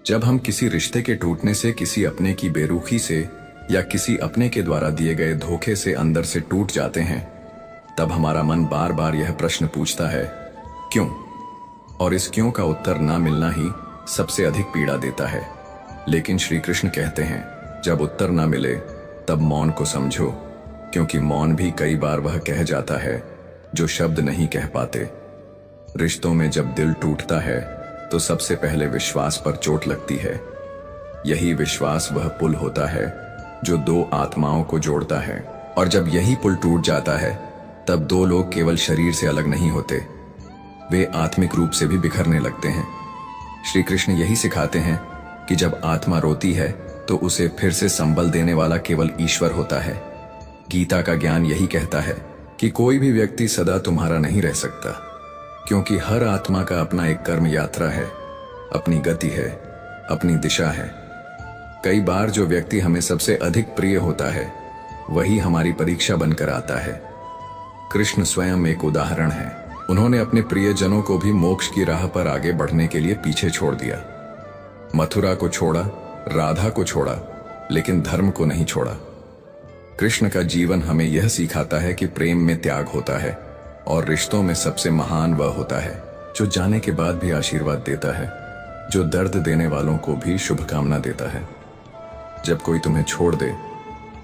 जब हम किसी रिश्ते के टूटने से, किसी अपने की बेरुखी से या किसी अपने के द्वारा दिए गए धोखे से अंदर से टूट जाते हैं, तब हमारा मन बार बार यह प्रश्न पूछता है, क्यों? और इस क्यों का उत्तर ना मिलना ही सबसे अधिक पीड़ा देता है। लेकिन श्री कृष्ण कहते हैं, जब उत्तर ना मिले तब मौन को समझो, क्योंकि मौन भी कई बार वह कह जाता है जो शब्द नहीं कह पाते। रिश्तों में जब दिल टूटता है तो सबसे पहले विश्वास पर चोट लगती है। यही विश्वास वह पुल होता है जो दो आत्माओं को जोड़ता है, और जब यही पुल टूट जाता है तब दो लोग केवल शरीर से अलग नहीं होते, वे आत्मिक रूप से भी बिखरने लगते हैं। श्री कृष्ण यही सिखाते हैं कि जब आत्मा रोती है तो उसे फिर से संबल देने वाला केवल ईश्वर होता है। गीता का ज्ञान यही कहता है कि कोई भी व्यक्ति सदा तुम्हारा नहीं रह सकता, क्योंकि हर आत्मा का अपना एक कर्म यात्रा है, अपनी गति है, अपनी दिशा है। कई बार जो व्यक्ति हमें सबसे अधिक प्रिय होता है वही हमारी परीक्षा बनकर आता है। कृष्ण स्वयं एक उदाहरण है। उन्होंने अपने प्रियजनों को भी मोक्ष की राह पर आगे बढ़ने के लिए पीछे छोड़ दिया। मथुरा को छोड़ा, राधा को छोड़ा, लेकिन धर्म को नहीं छोड़ा। कृष्ण का जीवन हमें यह सिखाता है कि प्रेम में त्याग होता है, और रिश्तों में सबसे महान वह होता है जो जाने के बाद भी आशीर्वाद देता है, जो दर्द देने वालों को भी शुभकामना देता है। जब कोई तुम्हें छोड़ दे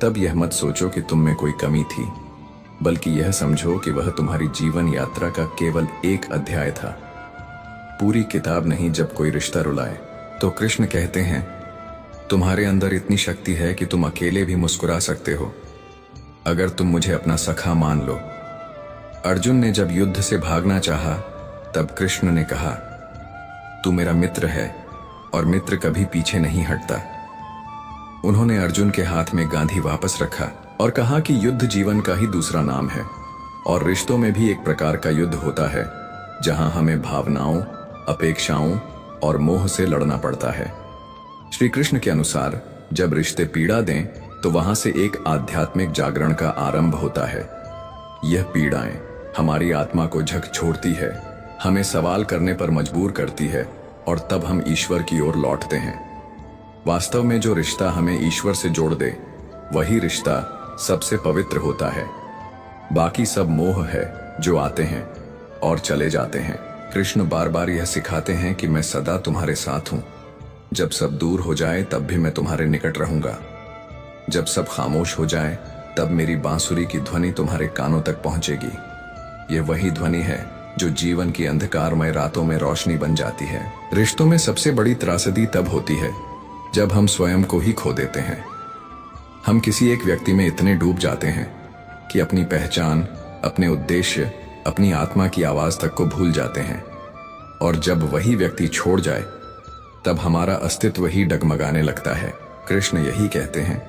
तब यह मत सोचो कि तुम में कोई कमी थी, बल्कि यह समझो कि वह तुम्हारी जीवन यात्रा का केवल एक अध्याय था, पूरी किताब नहीं। जब कोई रिश्ता रुलाए तो कृष्ण कहते हैं, तुम्हारे अंदर इतनी शक्ति है कि तुम अकेले भी मुस्कुरा सकते हो, अगर तुम मुझे अपना सखा मान लो। अर्जुन ने जब युद्ध से भागना चाहा तब कृष्ण ने कहा, तू मेरा मित्र है और मित्र कभी पीछे नहीं हटता। उन्होंने अर्जुन के हाथ में गांधी वापस रखा और कहा कि युद्ध जीवन का ही दूसरा नाम है, और रिश्तों में भी एक प्रकार का युद्ध होता है जहां हमें भावनाओं, अपेक्षाओं और मोह से लड़ना पड़ता है। श्री कृष्ण के अनुसार जब रिश्ते पीड़ा दें तो वहां से एक आध्यात्मिक जागरण का आरंभ होता है। यह पीड़ाएं हमारी आत्मा को झकझोरती है, हमें सवाल करने पर मजबूर करती है, और तब हम ईश्वर की ओर लौटते हैं। वास्तव में जो रिश्ता हमें ईश्वर से जोड़ दे वही रिश्ता सबसे पवित्र होता है। बाकी सब मोह है जो आते हैं और चले जाते हैं। कृष्ण बार बार यह सिखाते हैं कि मैं सदा तुम्हारे साथ हूं। जब सब दूर हो जाए तब भी मैं तुम्हारे निकट रहूंगा। जब सब खामोश हो जाए तब मेरी बांसुरी की ध्वनि तुम्हारे कानों तक पहुंचेगी। यह वही ध्वनि है जो जीवन की अंधकारमय रातों में रोशनी बन जाती है। रिश्तों में सबसे बड़ी त्रासदी तब होती है जब हम स्वयं को ही खो देते हैं। हम किसी एक व्यक्ति में इतने डूब जाते हैं कि अपनी पहचान, अपने उद्देश्य, अपनी आत्मा की आवाज तक को भूल जाते हैं, और जब वही व्यक्ति छोड़ जाए तब हमारा अस्तित्व ही डगमगाने लगता है। कृष्ण यही कहते हैं,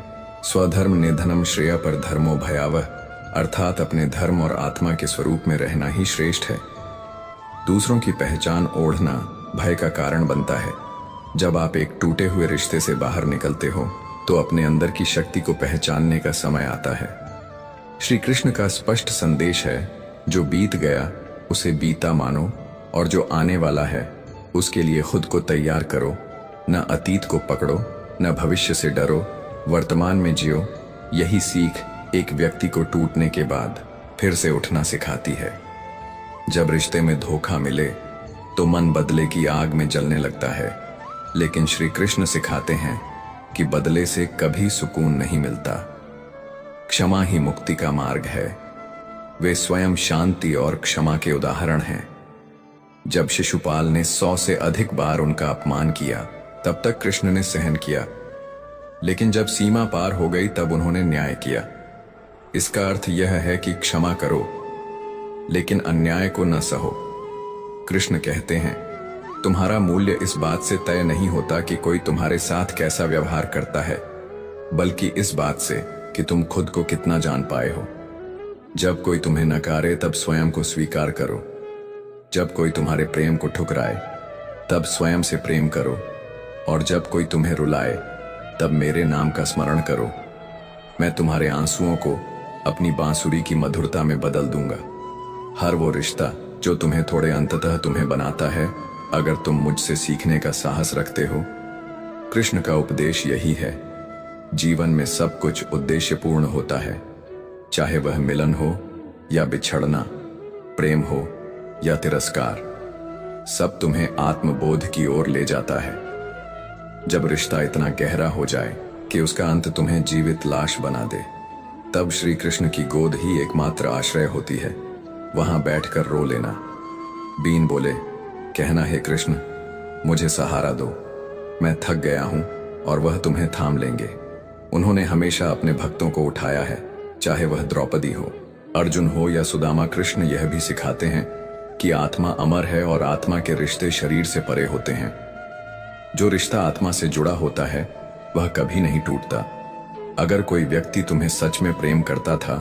स्वधर्म निधनम श्रेय पर धर्मो भयावह, अर्थात अपने धर्म और आत्मा के स्वरूप में रहना ही श्रेष्ठ है। दूसरों की पहचान ओढ़ना भय का कारण बनता है। जब आप एक टूटे हुए रिश्ते से बाहर निकलते हो तो अपने अंदर की शक्ति को पहचानने का समय आता है। श्री कृष्ण का स्पष्ट संदेश है, जो बीत गया उसे बीता मानो, और जो आने वाला है उसके लिए खुद को तैयार करो। न अतीत को पकड़ो, न भविष्य से डरो, वर्तमान में जियो। यही सीख एक व्यक्ति को टूटने के बाद फिर से उठना सिखाती है। जब रिश्ते में धोखा मिले तो मन बदले की आग में जलने लगता है, लेकिन श्री कृष्ण सिखाते हैं कि बदले से कभी सुकून नहीं मिलता। क्षमा ही मुक्ति का मार्ग है। वे स्वयं शांति और क्षमा के उदाहरण हैं। जब शिशुपाल ने 100 से अधिक बार उनका अपमान किया तब तक कृष्ण ने सहन किया, लेकिन जब सीमा पार हो गई तब उन्होंने न्याय किया। इसका अर्थ यह है कि क्षमा करो लेकिन अन्याय को न सहो। कृष्ण कहते हैं, तुम्हारा मूल्य इस बात से तय नहीं होता कि कोई तुम्हारे साथ कैसा व्यवहार करता है, बल्कि इस बात से कि तुम खुद को कितना जान पाए हो। जब कोई तुम्हें नकारे तब स्वयं को स्वीकार करो। जब कोई तुम्हारे प्रेम को ठुकराए तब स्वयं से प्रेम करो, और जब कोई तुम्हें रुलाए तब मेरे नाम का स्मरण करो। मैं तुम्हारे आंसुओं को अपनी बांसुरी की मधुरता में बदल दूंगा। हर वो रिश्ता जो तुम्हें थोड़े अंततः तुम्हें बनाता है, अगर तुम मुझसे सीखने का साहस रखते हो कृष्ण का उपदेश यही है, जीवन में सब कुछ उद्देश्यपूर्ण होता है, चाहे वह मिलन हो या बिछड़ना, प्रेम हो या तिरस्कार, सब तुम्हें आत्मबोध की ओर ले जाता है। जब रिश्ता इतना गहरा हो जाए कि उसका अंत तुम्हें जीवित लाश बना दे, तब श्री कृष्ण की गोद ही एकमात्र आश्रय होती है। वहां बैठकर रो लेना। बीन बोले, कहना है कृष्ण, मुझे सहारा दो, मैं थक गया हूं और वह तुम्हें थाम लेंगे। उन्होंने हमेशा अपने भक्तों को उठाया है, चाहे वह द्रौपदी हो, अर्जुन हो या सुदामा। कृष्ण यह भी सिखाते हैं कि आत्मा अमर है और आत्मा के रिश्ते शरीर से परे होते हैं। जो रिश्ता आत्मा से जुड़ा होता है वह कभी नहीं टूटता। अगर कोई व्यक्ति तुम्हें सच में प्रेम करता था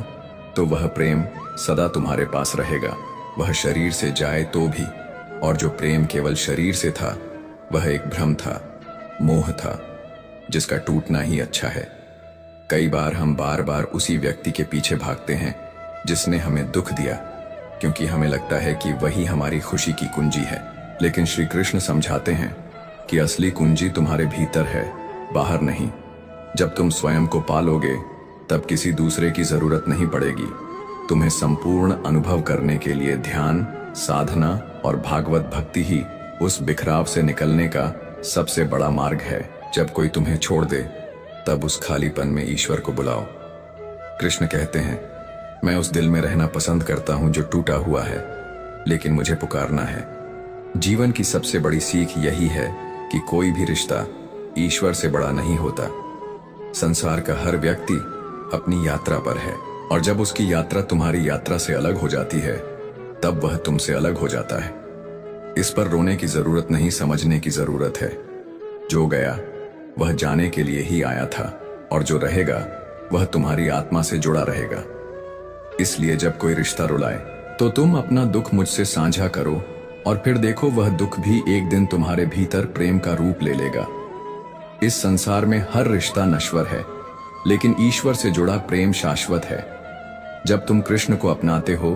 तो वह प्रेम सदा तुम्हारे पास रहेगा, वह शरीर से जाए तो भी। और जो प्रेम केवल शरीर से था वह एक भ्रम था, मोह था, जिसका टूटना ही अच्छा है। कई बार हम बार बार उसी व्यक्ति के पीछे भागते हैं जिसने हमें दुख दिया, क्योंकि हमें लगता है कि वही हमारी खुशी की कुंजी है। लेकिन श्री कृष्ण समझाते हैं कि असली कुंजी तुम्हारे भीतर है, बाहर नहीं। जब तुम स्वयं को पालोगे तब किसी दूसरे की जरूरत नहीं पड़ेगी। तुम्हें संपूर्ण अनुभव करने के लिए ध्यान, साधना और भागवत भक्ति ही उस बिखराव से निकलने का सबसे बड़ा मार्ग है। जब कोई तुम्हें छोड़ दे तब उस खालीपन में ईश्वर को बुलाओ। कृष्ण कहते हैं, मैं उस दिल में रहना पसंद करता हूं जो टूटा हुआ है, लेकिन मुझे पुकारना है। जीवन की सबसे बड़ी सीख यही है कि कोई भी रिश्ता ईश्वर से बड़ा नहीं होता। संसार का हर व्यक्ति अपनी यात्रा पर है, और जब उसकी यात्रा तुम्हारी यात्रा से अलग हो जाती है तब वह तुमसे अलग हो जाता है। इस पर रोने की जरूरत नहीं, समझने की जरूरत है। जो गया वह जाने के लिए ही आया था, और जो रहेगा वह तुम्हारी आत्मा से जुड़ा रहेगा। इसलिए जब कोई रिश्ता रुलाए तो तुम अपना दुख मुझसे साझा करो, और फिर देखो वह दुख भी एक दिन तुम्हारे भीतर प्रेम का रूप ले लेगा। इस संसार में हर रिश्ता नश्वर है, लेकिन ईश्वर से जुड़ा प्रेम शाश्वत है। जब तुम कृष्ण को अपनाते हो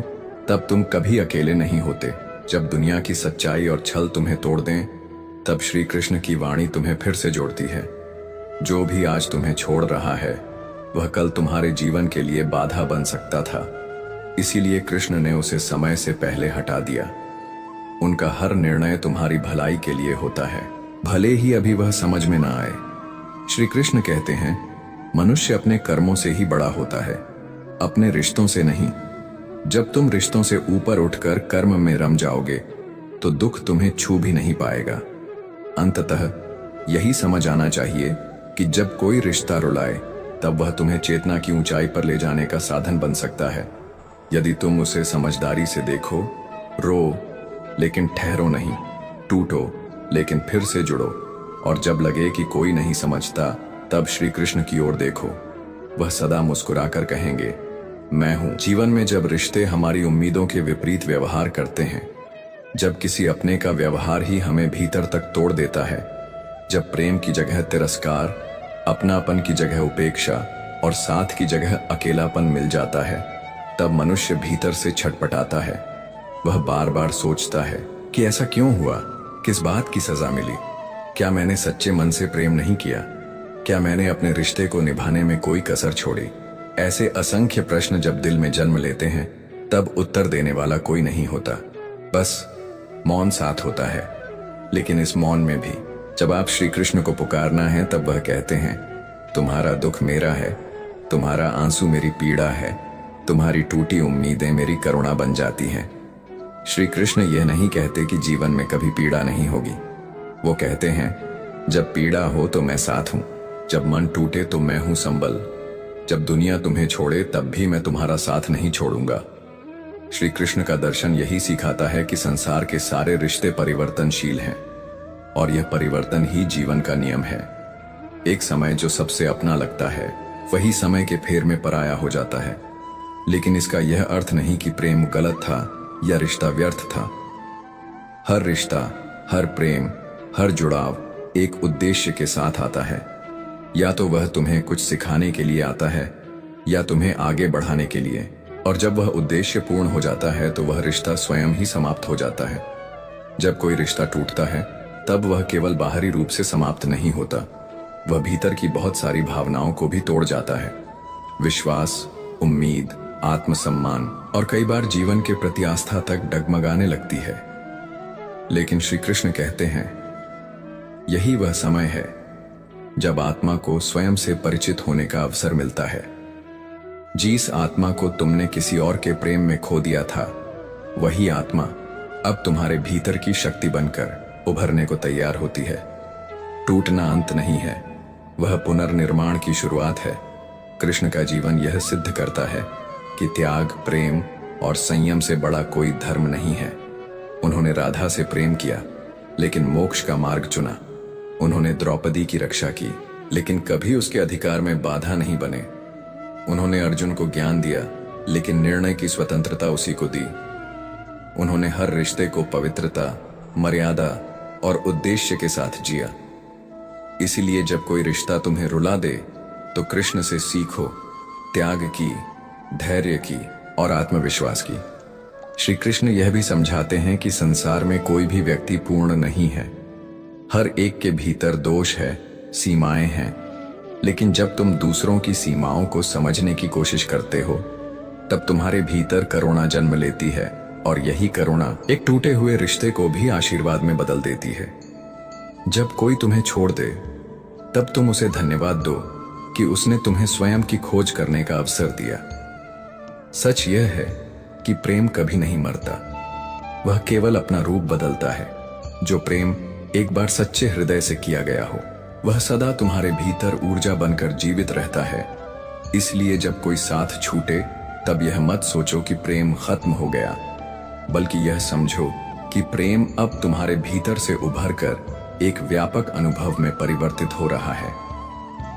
तब तुम कभी अकेले नहीं होते। जब दुनिया की सच्चाई और छल तुम्हें तोड़ दें तब श्री कृष्ण की वाणी तुम्हें फिर से जोड़ती है। जो भी आज तुम्हें छोड़ रहा है वह कल तुम्हारे जीवन के लिए बाधा बन सकता था, इसीलिए कृष्ण ने उसे समय से पहले हटा दिया। उनका हर निर्णय तुम्हारी भलाई के लिए होता है, भले ही अभी वह समझ में ना आए। श्री कृष्ण कहते हैं, मनुष्य अपने कर्मों से ही बड़ा होता है, अपने रिश्तों से नहीं। जब तुम रिश्तों से ऊपर उठकर कर्म में रम जाओगे तो दुख तुम्हें छू भी नहीं पाएगा। अंततः यही समझ आना चाहिए कि जब कोई रिश्ता रुलाए तब वह तुम्हें चेतना की ऊंचाई पर ले जाने का साधन बन सकता है। यदि तुम उसे समझदारी से देखो, रो लेकिन ठहरो नहीं, टूटो लेकिन फिर से जुड़ो, और जब लगे कि कोई नहीं समझता तब श्री कृष्ण की ओर देखो। वह सदा मुस्कुराकर कहेंगे, मैं हूं। जीवन में जब रिश्ते हमारी उम्मीदों के विपरीत व्यवहार करते हैं, जब किसी अपने का व्यवहार ही हमें भीतर तक तोड़ देता है, जब प्रेम की जगह तिरस्कार, अपनापन की जगह उपेक्षा और साथ की जगह अकेलापन मिल जाता है, तब मनुष्य भीतर से छटपटाता है। वह बार बार सोचता है कि ऐसा क्यों हुआ, किस बात की सजा मिली, क्या मैंने सच्चे मन से प्रेम नहीं किया, क्या मैंने अपने रिश्ते को निभाने में कोई कसर छोड़ी। ऐसे असंख्य प्रश्न जब दिल में जन्म लेते हैं तब उत्तर देने वाला कोई नहीं होता, बस मौन साथ होता है। लेकिन इस मौन में भी जब आप श्री कृष्ण को पुकारना है तब वह कहते हैं, तुम्हारा दुख मेरा है, तुम्हारा आंसू मेरी पीड़ा है, तुम्हारी टूटी उम्मीदें मेरी करुणा बन जाती हैं। श्री कृष्ण यह नहीं कहते कि जीवन में कभी पीड़ा नहीं होगी। वो कहते हैं, जब पीड़ा हो तो मैं साथ हूं, जब मन टूटे तो मैं हूं संबल, जब दुनिया तुम्हें छोड़े तब भी मैं तुम्हारा साथ नहीं छोड़ूंगा। श्री कृष्ण का दर्शन यही सिखाता है कि संसार के सारे रिश्ते परिवर्तनशील हैं, और यह परिवर्तन ही जीवन का नियम है। एक समय जो सबसे अपना लगता है वही समय के फेर में पराया हो जाता है। लेकिन इसका यह अर्थ नहीं कि प्रेम गलत था या रिश्ता व्यर्थ था। हर रिश्ता, हर प्रेम, हर जुड़ाव एक उद्देश्य के साथ आता है। या तो वह तुम्हें कुछ सिखाने के लिए आता है या तुम्हें आगे बढ़ाने के लिए, और जब वह उद्देश्य पूर्ण हो जाता है तो वह रिश्ता स्वयं ही समाप्त हो जाता है। जब कोई रिश्ता टूटता है तब वह केवल बाहरी रूप से समाप्त नहीं होता, वह भीतर की बहुत सारी भावनाओं को भी तोड़ जाता है। विश्वास, उम्मीद, आत्मसम्मान और कई बार जीवन के प्रति आस्था तक डगमगाने लगती है। लेकिन श्री कृष्ण कहते हैं, यही वह समय है जब आत्मा को स्वयं से परिचित होने का अवसर मिलता है। जिस आत्मा को तुमने किसी और के प्रेम में खो दिया था, वही आत्मा अब तुम्हारे भीतर की शक्ति बनकर उभरने को तैयार होती है। टूटना अंत नहीं है, वह पुनर्निर्माण की शुरुआत है। कृष्ण का जीवन यह सिद्ध करता है कि त्याग, प्रेम और संयम से बड़ा कोई धर्म नहीं है। उन्होंने राधा से प्रेम किया, लेकिन मोक्ष का मार्ग चुना। उन्होंने द्रौपदी की रक्षा की, लेकिन कभी उसके अधिकार में बाधा नहीं बने। उन्होंने अर्जुन को ज्ञान दिया, लेकिन निर्णय की स्वतंत्रता उसी को दी। उन्होंने हर रिश्ते को पवित्रता, मर्यादा और उद्देश्य के साथ जिया। इसीलिए जब कोई रिश्ता तुम्हें रुला दे, तो कृष्ण से सीखो, त्याग की, धैर्य की और आत्मविश्वास की। श्री कृष्ण यह भी समझाते हैं कि संसार में कोई भी व्यक्ति पूर्ण नहीं है। हर एक के भीतर दोष है, सीमाएं हैं। लेकिन जब तुम दूसरों की सीमाओं को समझने की कोशिश करते हो, तब तुम्हारे भीतर करुणा जन्म लेती है, और यही करुणा एक टूटे हुए रिश्ते को भी आशीर्वाद में बदल देती है। जब कोई तुम्हें छोड़ दे, तब तुम उसे धन्यवाद दो कि उसने तुम्हें स्वयं की खोज करने का अवसर दिया। सच यह है कि प्रेम कभी नहीं मरता, वह केवल अपना रूप बदलता है। जो प्रेम एक बार सच्चे हृदय से किया गया हो, वह सदा तुम्हारे भीतर ऊर्जा बनकर जीवित रहता है। इसलिए जब कोई साथ छूटे, तब यह मत सोचो कि प्रेम खत्म हो गया, बल्कि यह समझो कि प्रेम अब तुम्हारे भीतर से उभरकर एक व्यापक अनुभव में परिवर्तित हो रहा है।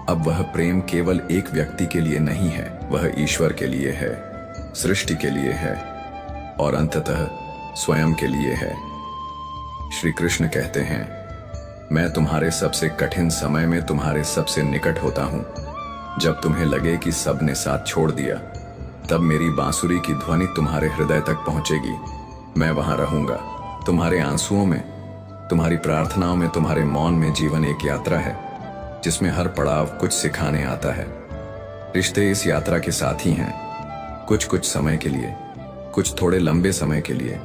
अब वह प्रेम केवल एक व्यक्ति के लिए नहीं है, वह ईश्वर के लिए है, सृष्टि के लिए है और अंततः स्वयं के लिए है। श्री कृष्ण कहते हैं, मैं तुम्हारे सबसे कठिन समय में तुम्हारे सबसे निकट होता हूं। जब तुम्हें लगे कि सब ने साथ छोड़ दिया, तब मेरी बांसुरी की ध्वनि तुम्हारे हृदय तक पहुंचेगी। मैं वहां रहूंगा, तुम्हारे आंसुओं में, तुम्हारी प्रार्थनाओं में, तुम्हारे मौन में। जीवन एक यात्रा है जिसमें हर पड़ाव कुछ सिखाने आता है। रिश्ते इस यात्रा के साथी हैं, कुछ समय के लिए, कुछ थोड़े लंबे समय के लिए,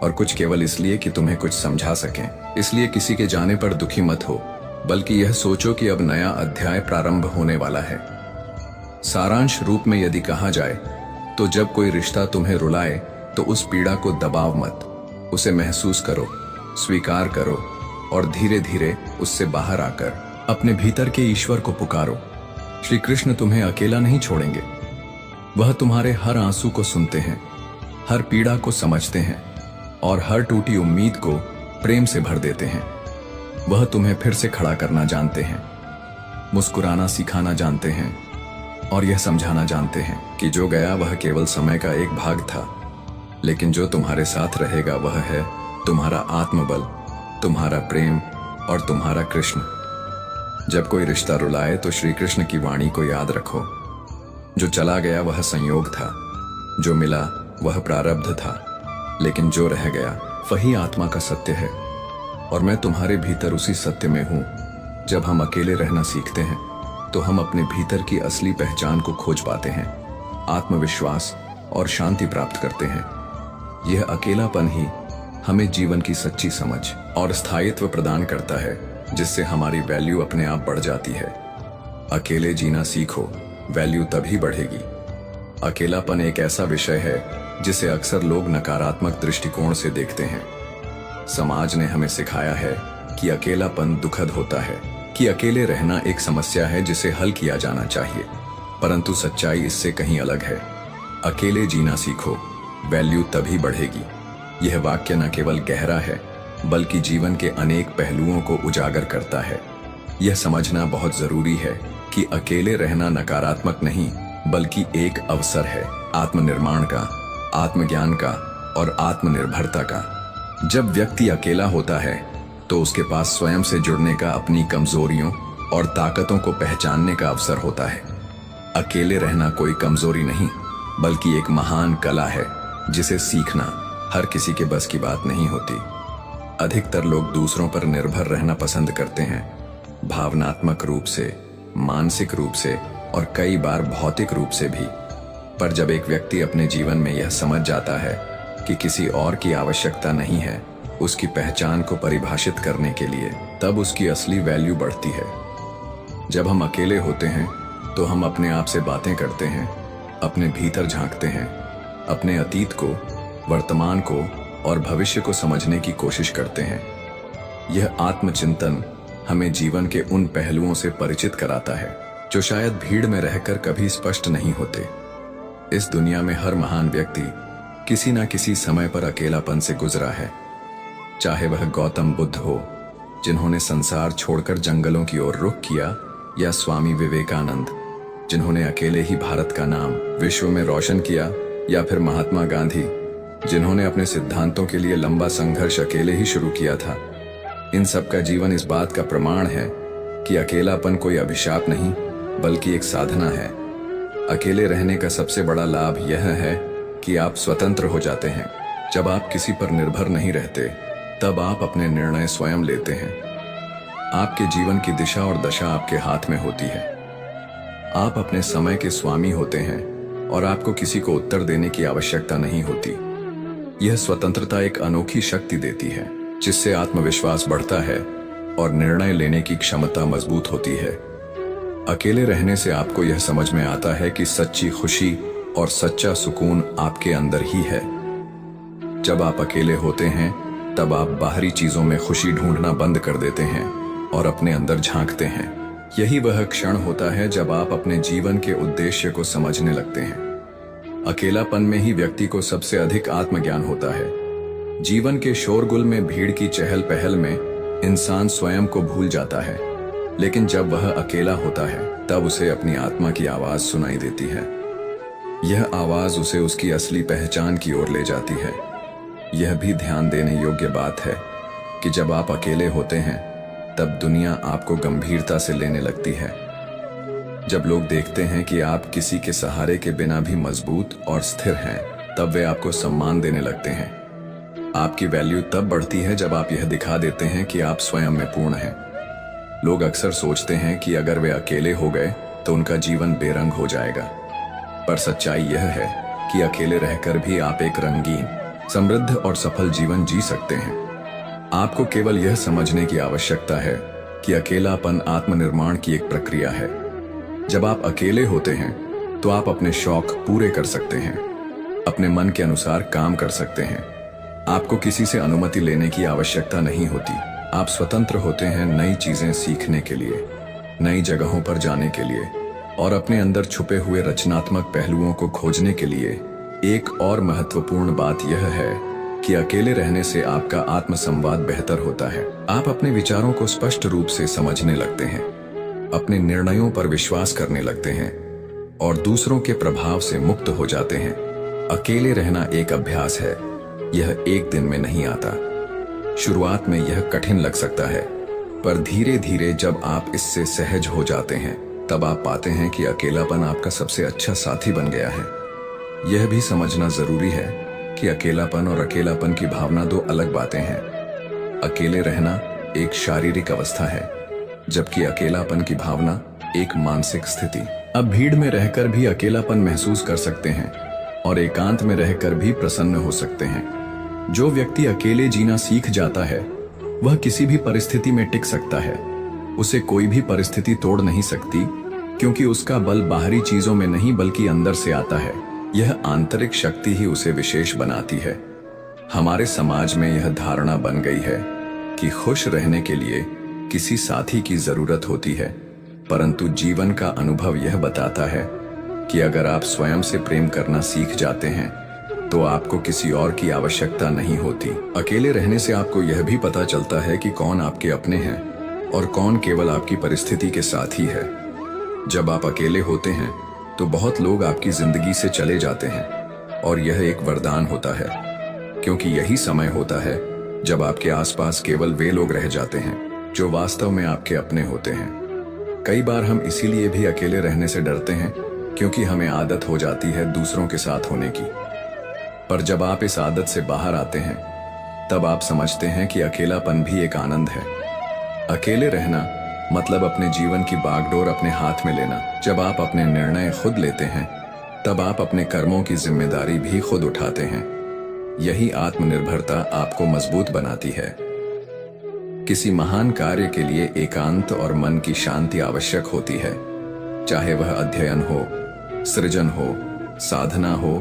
और कुछ केवल इसलिए कि तुम्हें कुछ समझा सकें। इसलिए किसी के जाने पर दुखी मत हो, बल्कि यह सोचो कि अब नया अध्याय प्रारंभ होने वाला है। सारांश रूप में यदि कहा जाए, तो जब कोई रिश्ता तुम्हें रुलाए, तो उस पीड़ा को दबाव मत, उसे महसूस करो, स्वीकार करो और धीरे धीरे उससे बाहर आकर अपने भीतर के ईश्वर को पुकारो। श्री कृष्ण तुम्हें अकेला नहीं छोड़ेंगे। वह तुम्हारे हर आंसू को सुनते हैं, हर पीड़ा को समझते हैं और हर टूटी उम्मीद को प्रेम से भर देते हैं। वह तुम्हें फिर से खड़ा करना जानते हैं, मुस्कुराना सिखाना जानते हैं और यह समझाना जानते हैं कि जो गया वह केवल समय का एक भाग था, लेकिन जो तुम्हारे साथ रहेगा वह है तुम्हारा आत्मबल, तुम्हारा प्रेम और तुम्हारा कृष्ण। जब कोई रिश्ता रुलाए, तो श्री कृष्ण की वाणी को याद रखो, जो चला गया वह संयोग था, जो मिला वह प्रारब्ध था, लेकिन जो रह गया वही आत्मा का सत्य है। और मैं तुम्हारे भीतर उसी सत्य में हूं। जब हम अकेले रहना सीखते हैं, तो हम अपने भीतर की असली पहचान को खोज पाते हैं, आत्मविश्वास और शांति प्राप्त करते हैं। यह अकेलापन ही हमें जीवन की सच्ची समझ और स्थायित्व प्रदान करता है, जिससे हमारी वैल्यू अपने आप बढ़ जाती है। अकेले जीना सीखो, वैल्यू तभी बढ़ेगी। अकेलापन एक ऐसा विषय है जिसे अक्सर लोग नकारात्मक दृष्टिकोण से देखते हैं। समाज ने हमें सिखाया है कि अकेलापन दुखद होता है, कि अकेले रहना एक समस्या है जिसे हल किया जाना चाहिए, परंतु सच्चाई इससे कहीं अलग है। अकेले जीना सीखो, वैल्यू तभी बढ़ेगी। यह वाक्य न केवल गहरा है, बल्कि जीवन के अनेक पहलुओं को उजागर करता है। यह समझना बहुत जरूरी है कि अकेले रहना नकारात्मक नहीं, बल्कि एक अवसर है आत्मनिर्माण का, आत्मज्ञान का और आत्मनिर्भरता का। जब व्यक्ति अकेला होता है, तो उसके पास स्वयं से जुड़ने का, अपनी कमजोरियों और ताकतों को पहचानने का अवसर होता है। अकेले रहना कोई कमजोरी नहीं, बल्कि एक महान कला है जिसे सीखना हर किसी के बस की बात नहीं होती। अधिकतर लोग दूसरों पर निर्भर रहना पसंद करते हैं, भावनात्मक रूप से, मानसिक रूप से और कई बार भौतिक रूप से भी। पर जब एक व्यक्ति अपने जीवन में यह समझ जाता है कि किसी और की आवश्यकता नहीं है उसकी पहचान को परिभाषित करने के लिए, तब उसकी असली वैल्यू बढ़ती है। जब हम अकेले होते हैं तो हम अपने आप से बातें करते हैं, अपने भीतर झांकते हैं, अपने अतीत को, वर्तमान को और भविष्य को समझने की कोशिश करते हैं। यह आत्मचिंतन हमें जीवन के उन पहलुओं से परिचित कराता है जो शायद भीड़ में रहकर कभी स्पष्ट नहीं होते। इस दुनिया में हर महान व्यक्ति किसी न किसी समय पर अकेलापन से गुजरा है, चाहे वह गौतम बुद्ध हो जिन्होंने संसार छोड़कर जंगलों की ओर रुख किया, या स्वामी विवेकानंद जिन्होंने अकेले ही भारत का नाम विश्व में रोशन किया, या फिर महात्मा गांधी जिन्होंने अपने सिद्धांतों के लिए लंबा संघर्ष अकेले ही शुरू किया था। इन सब का जीवन इस बात का प्रमाण है कि अकेलापन कोई अभिशाप नहीं बल्कि एक साधना है। अकेले रहने का सबसे बड़ा लाभ यह है कि आप स्वतंत्र हो जाते हैं। जब आप किसी पर निर्भर नहीं रहते तब आप अपने निर्णय स्वयं लेते हैं। आपके जीवन की दिशा और दशा आपके हाथ में होती है। आप अपने समय के स्वामी होते हैं और आपको किसी को उत्तर देने की आवश्यकता नहीं होती। यह स्वतंत्रता एक अनोखी शक्ति देती है जिससे आत्मविश्वास बढ़ता है और निर्णय लेने की क्षमता मजबूत होती है। अकेले रहने से आपको यह समझ में आता है कि सच्ची खुशी और सच्चा सुकून आपके अंदर ही है। जब आप अकेले होते हैं तब आप बाहरी चीजों में खुशी ढूंढना बंद कर देते हैं और अपने अंदर झांकते हैं। यही वह क्षण होता है जब आप अपने जीवन के उद्देश्य को समझने लगते हैं। अकेलापन में ही व्यक्ति को सबसे अधिक आत्मज्ञान होता है। जीवन के शोरगुल में, भीड़ की चहल पहल में इंसान स्वयं को भूल जाता है, लेकिन जब वह अकेला होता है तब उसे अपनी आत्मा की आवाज सुनाई देती है। यह आवाज उसे उसकी असली पहचान की ओर ले जाती है। यह भी ध्यान देने योग्य बात है कि जब आप अकेले होते हैं तब दुनिया आपको गंभीरता से लेने लगती है। जब लोग देखते हैं कि आप किसी के सहारे के बिना भी मजबूत और स्थिर हैं, तब वे आपको सम्मान देने लगते हैं। आपकी वैल्यू तब बढ़ती है जब आप यह दिखा देते हैं कि आप स्वयं में पूर्ण हैं। लोग अक्सर सोचते हैं कि अगर वे अकेले हो गए तो उनका जीवन बेरंग हो जाएगा, पर सच्चाई यह है कि अकेले रहकर भी आप एक रंगीन, समृद्ध और सफल जीवन जी सकते हैं। आपको केवल यह समझने की आवश्यकता है कि अकेलापन आत्मनिर्माण की एक प्रक्रिया है। जब आप अकेले होते हैं तो आप अपने शौक पूरे कर सकते हैं, अपने मन के अनुसार काम कर सकते हैं। आपको किसी से अनुमति लेने की आवश्यकता नहीं होती। आप स्वतंत्र होते हैं नई चीजें सीखने के लिए, नई जगहों पर जाने के लिए और अपने अंदर छुपे हुए रचनात्मक पहलुओं को खोजने के लिए। एक और महत्वपूर्ण बात यह है कि अकेले रहने से आपका आत्मसंवाद बेहतर होता है। आप अपने विचारों को स्पष्ट रूप से समझने लगते हैं, अपने निर्णयों पर विश्वास करने लगते हैं और दूसरों के प्रभाव से मुक्त हो जाते हैं। अकेले रहना एक अभ्यास है, यह एक दिन में नहीं आता। शुरुआत में यह कठिन लग सकता है, पर धीरे धीरे जब आप इससे सहज हो जाते हैं तब आप पाते हैं कि अकेलापन आपका सबसे अच्छा साथी बन गया है। यह भी समझना जरूरी है कि अकेलापन और अकेलापन की भावना दो अलग बातें हैं। अकेले रहना एक शारीरिक अवस्था है, जबकि अकेलापन की भावना एक मानसिक स्थिति। अब भीड़ में रहकर भी अकेलापन महसूस कर सकते हैं और एकांत में रहकर भी प्रसन्न हो सकते हैं। जो व्यक्ति अकेले जीना सीख जाता है वह किसी भी परिस्थिति में टिक सकता है। उसे कोई भी परिस्थिति तोड़ नहीं सकती, क्योंकि उसका बल बाहरी चीजों में नहीं बल्कि अंदर से आता है। यह आंतरिक शक्ति ही उसे विशेष बनाती है। हमारे समाज में यह धारणा बन गई है कि खुश रहने के लिए किसी साथी की जरूरत होती है, परंतु जीवन का अनुभव यह बताता है कि अगर आप स्वयं से प्रेम करना सीख जाते हैं तो आपको किसी और की आवश्यकता नहीं होती। अकेले रहने से आपको यह भी पता चलता है कि कौन आपके अपने हैं और कौन केवल आपकी परिस्थिति के साथ ही है। जब आप अकेले होते हैं तो बहुत लोग आपकी जिंदगी से चले जाते हैं और यह एक वरदान होता है, क्योंकि यही समय होता है जब आपके आसपास केवल वे लोग रह जाते हैं जो वास्तव में आपके अपने होते हैं। कई बार हम इसीलिए भी अकेले रहने से डरते हैं क्योंकि हमें आदत हो जाती है दूसरों के साथ होने की। पर जब आप इस आदत से बाहर आते हैं तब आप समझते हैं कि अकेलापन भी एक आनंद है। अकेले रहना मतलब अपने जीवन की बागडोर अपने हाथ में लेना। जब आप अपने निर्णय खुद लेते हैं तब आप अपने कर्मों की जिम्मेदारी भी खुद उठाते हैं। यही आत्मनिर्भरता आपको मजबूत बनाती है। किसी महान कार्य के लिए एकांत और मन की शांति आवश्यक होती है, चाहे वह अध्ययन हो, सृजन हो, साधना हो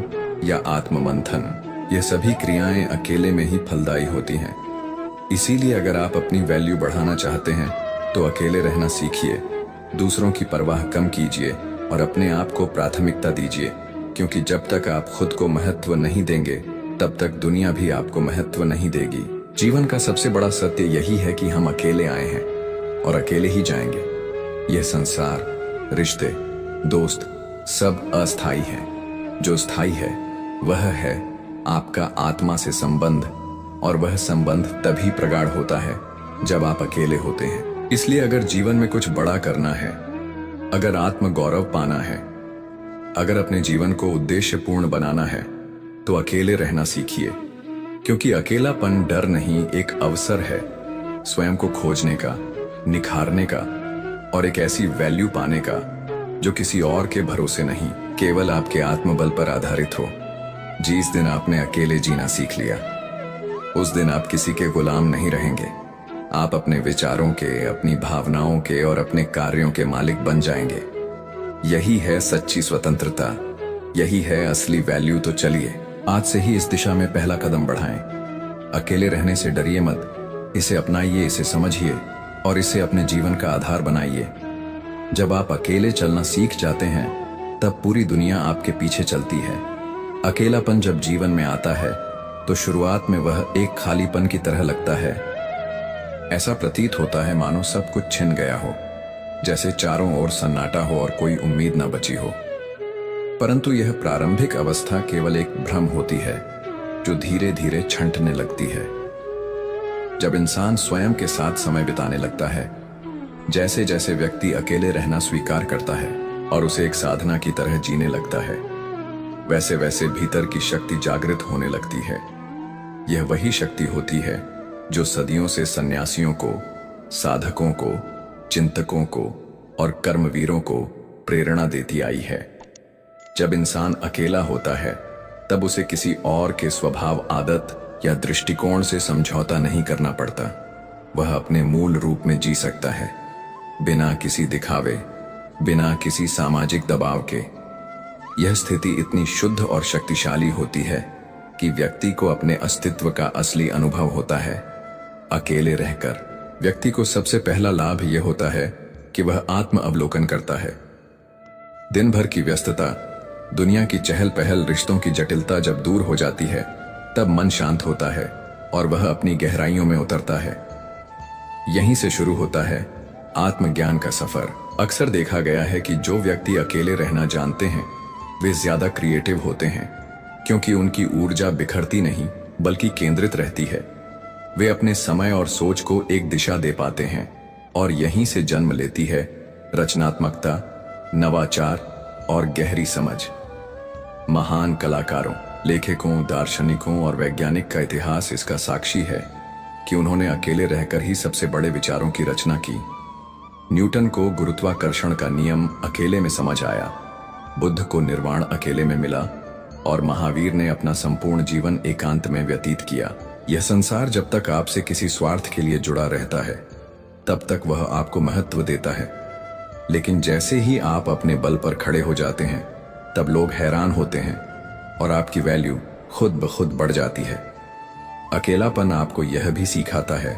या आत्ममंथन। ये सभी क्रियाएं अकेले में ही फलदायी होती हैं। इसीलिए अगर आप अपनी वैल्यू बढ़ाना चाहते हैं तो अकेले रहना सीखिए, दूसरों की परवाह कम कीजिए और अपने आप को प्राथमिकता दीजिए, क्योंकि जब तक आप खुद को महत्व नहीं देंगे तब तक दुनिया भी आपको महत्व नहीं देगी। जीवन का सबसे बड़ा सत्य यही है कि हम अकेले आए हैं और अकेले ही जाएंगे। यह संसार, रिश्ते, दोस्त सब अस्थायी हैं। जो स्थायी है वह है आपका आत्मा से संबंध, और वह संबंध तभी प्रगाढ़ होता है जब आप अकेले होते हैं। इसलिए अगर जीवन में कुछ बड़ा करना है, अगर आत्म गौरव पाना है, अगर अपने जीवन को उद्देश्यपूर्ण बनाना है तो अकेले रहना सीखिए, क्योंकि अकेलापन डर नहीं, एक अवसर है स्वयं को खोजने का, निखारने का और एक ऐसी वैल्यू पाने का जो किसी और के भरोसे नहीं, केवल आपके आत्मबल पर आधारित हो। जिस दिन आपने अकेले जीना सीख लिया, उस दिन आप किसी के गुलाम नहीं रहेंगे। आप अपने विचारों के, अपनी भावनाओं के और अपने कार्यों के मालिक बन जाएंगे। यही है सच्ची स्वतंत्रता, यही है असली वैल्यू। तो चलिए आज से ही इस दिशा में पहला कदम बढ़ाएं। अकेले रहने से डरिए मत, इसे अपनाइए, इसे समझिए और इसे अपने जीवन का आधार बनाइए। जब आप अकेले चलना सीख जाते हैं तब पूरी दुनिया आपके पीछे चलती है। अकेलापन जब जीवन में आता है तो शुरुआत में वह एक खालीपन की तरह लगता है। ऐसा प्रतीत होता है मानो सब कुछ छिन गया हो, जैसे चारों ओर सन्नाटा हो और कोई उम्मीद न बची हो। परंतु यह प्रारंभिक अवस्था केवल एक भ्रम होती है जो धीरे धीरे छंटने लगती है। जब इंसान स्वयं के साथ समय बिताने लगता है, जैसे जैसे व्यक्ति अकेले रहना स्वीकार करता है और उसे एक साधना की तरह जीने लगता है, वैसे वैसे भीतर की शक्ति जागृत होने लगती है। यह वही शक्ति होती है जो सदियों से सन्यासियों को, साधकों को, चिंतकों को और कर्मवीरों को प्रेरणा देती आई है। जब इंसान अकेला होता है तब उसे किसी और के स्वभाव, आदत या दृष्टिकोण से समझौता नहीं करना पड़ता। वह अपने मूल रूप में जी सकता है, बिना किसी दिखावे, बिना किसी सामाजिक दबाव के। यह स्थिति इतनी शुद्ध और शक्तिशाली होती है कि व्यक्ति को अपने अस्तित्व का असली अनुभव होता है। अकेले रहकर व्यक्ति को सबसे पहला लाभ यह होता है कि वह आत्म अवलोकन करता है। दिन भर की व्यस्तता, दुनिया की चहल पहल, रिश्तों की जटिलता जब दूर हो जाती है तब मन शांत होता है और वह अपनी गहराइयों में उतरता है। यहीं से शुरू होता है आत्मज्ञान का सफर। अक्सर देखा गया है कि जो व्यक्ति अकेले रहना जानते हैं वे ज्यादा क्रिएटिव होते हैं, क्योंकि उनकी ऊर्जा बिखरती नहीं बल्कि केंद्रित रहती है। वे अपने समय और सोच को एक दिशा दे पाते हैं और यहीं से जन्म लेती है रचनात्मकता, नवाचार और गहरी समझ। महान कलाकारों, लेखकों, दार्शनिकों और वैज्ञानिक का इतिहास इसका साक्षी है कि उन्होंने अकेले रहकर ही सबसे बड़े विचारों की रचना की। न्यूटन को गुरुत्वाकर्षण का नियम अकेले में समझ आया, बुद्ध को निर्वाण अकेले में मिला और महावीर ने अपना संपूर्ण जीवन एकांत में व्यतीत किया। यह संसार जब तक आपसे किसी स्वार्थ के लिए जुड़ा रहता है तब तक वह आपको महत्व देता है, लेकिन जैसे ही आप अपने बल पर खड़े हो जाते हैं तब लोग हैरान होते हैं और आपकी वैल्यू खुद ब खुद बढ़ जाती है। अकेलापन आपको यह भी सिखाता है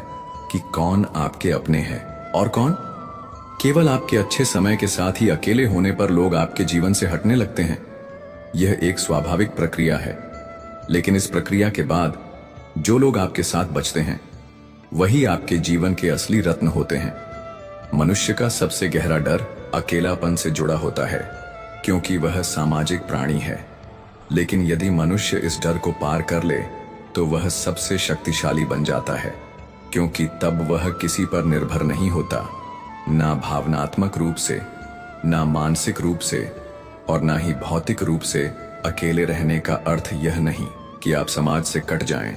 कि कौन आपके अपने हैं और कौन। केवल आपके अच्छे समय के साथ ही अकेले होने पर लोग आपके जीवन से हटने लगते हैं। यह एक स्वाभाविक प्रक्रिया है, लेकिन इस प्रक्रिया के बाद जो लोग आपके साथ बचते हैं वही आपके जीवन के असली रत्न होते हैं। मनुष्य का सबसे गहरा डर अकेलापन से जुड़ा होता है, क्योंकि वह सामाजिक प्राणी है। लेकिन यदि मनुष्य इस डर को पार कर ले तो वह सबसे शक्तिशाली बन जाता है, क्योंकि तब वह किसी पर निर्भर नहीं होता, ना भावनात्मक रूप से, ना मानसिक रूप से और ना ही भौतिक रूप से। अकेले रहने का अर्थ यह नहीं कि आप समाज से कट जाएं,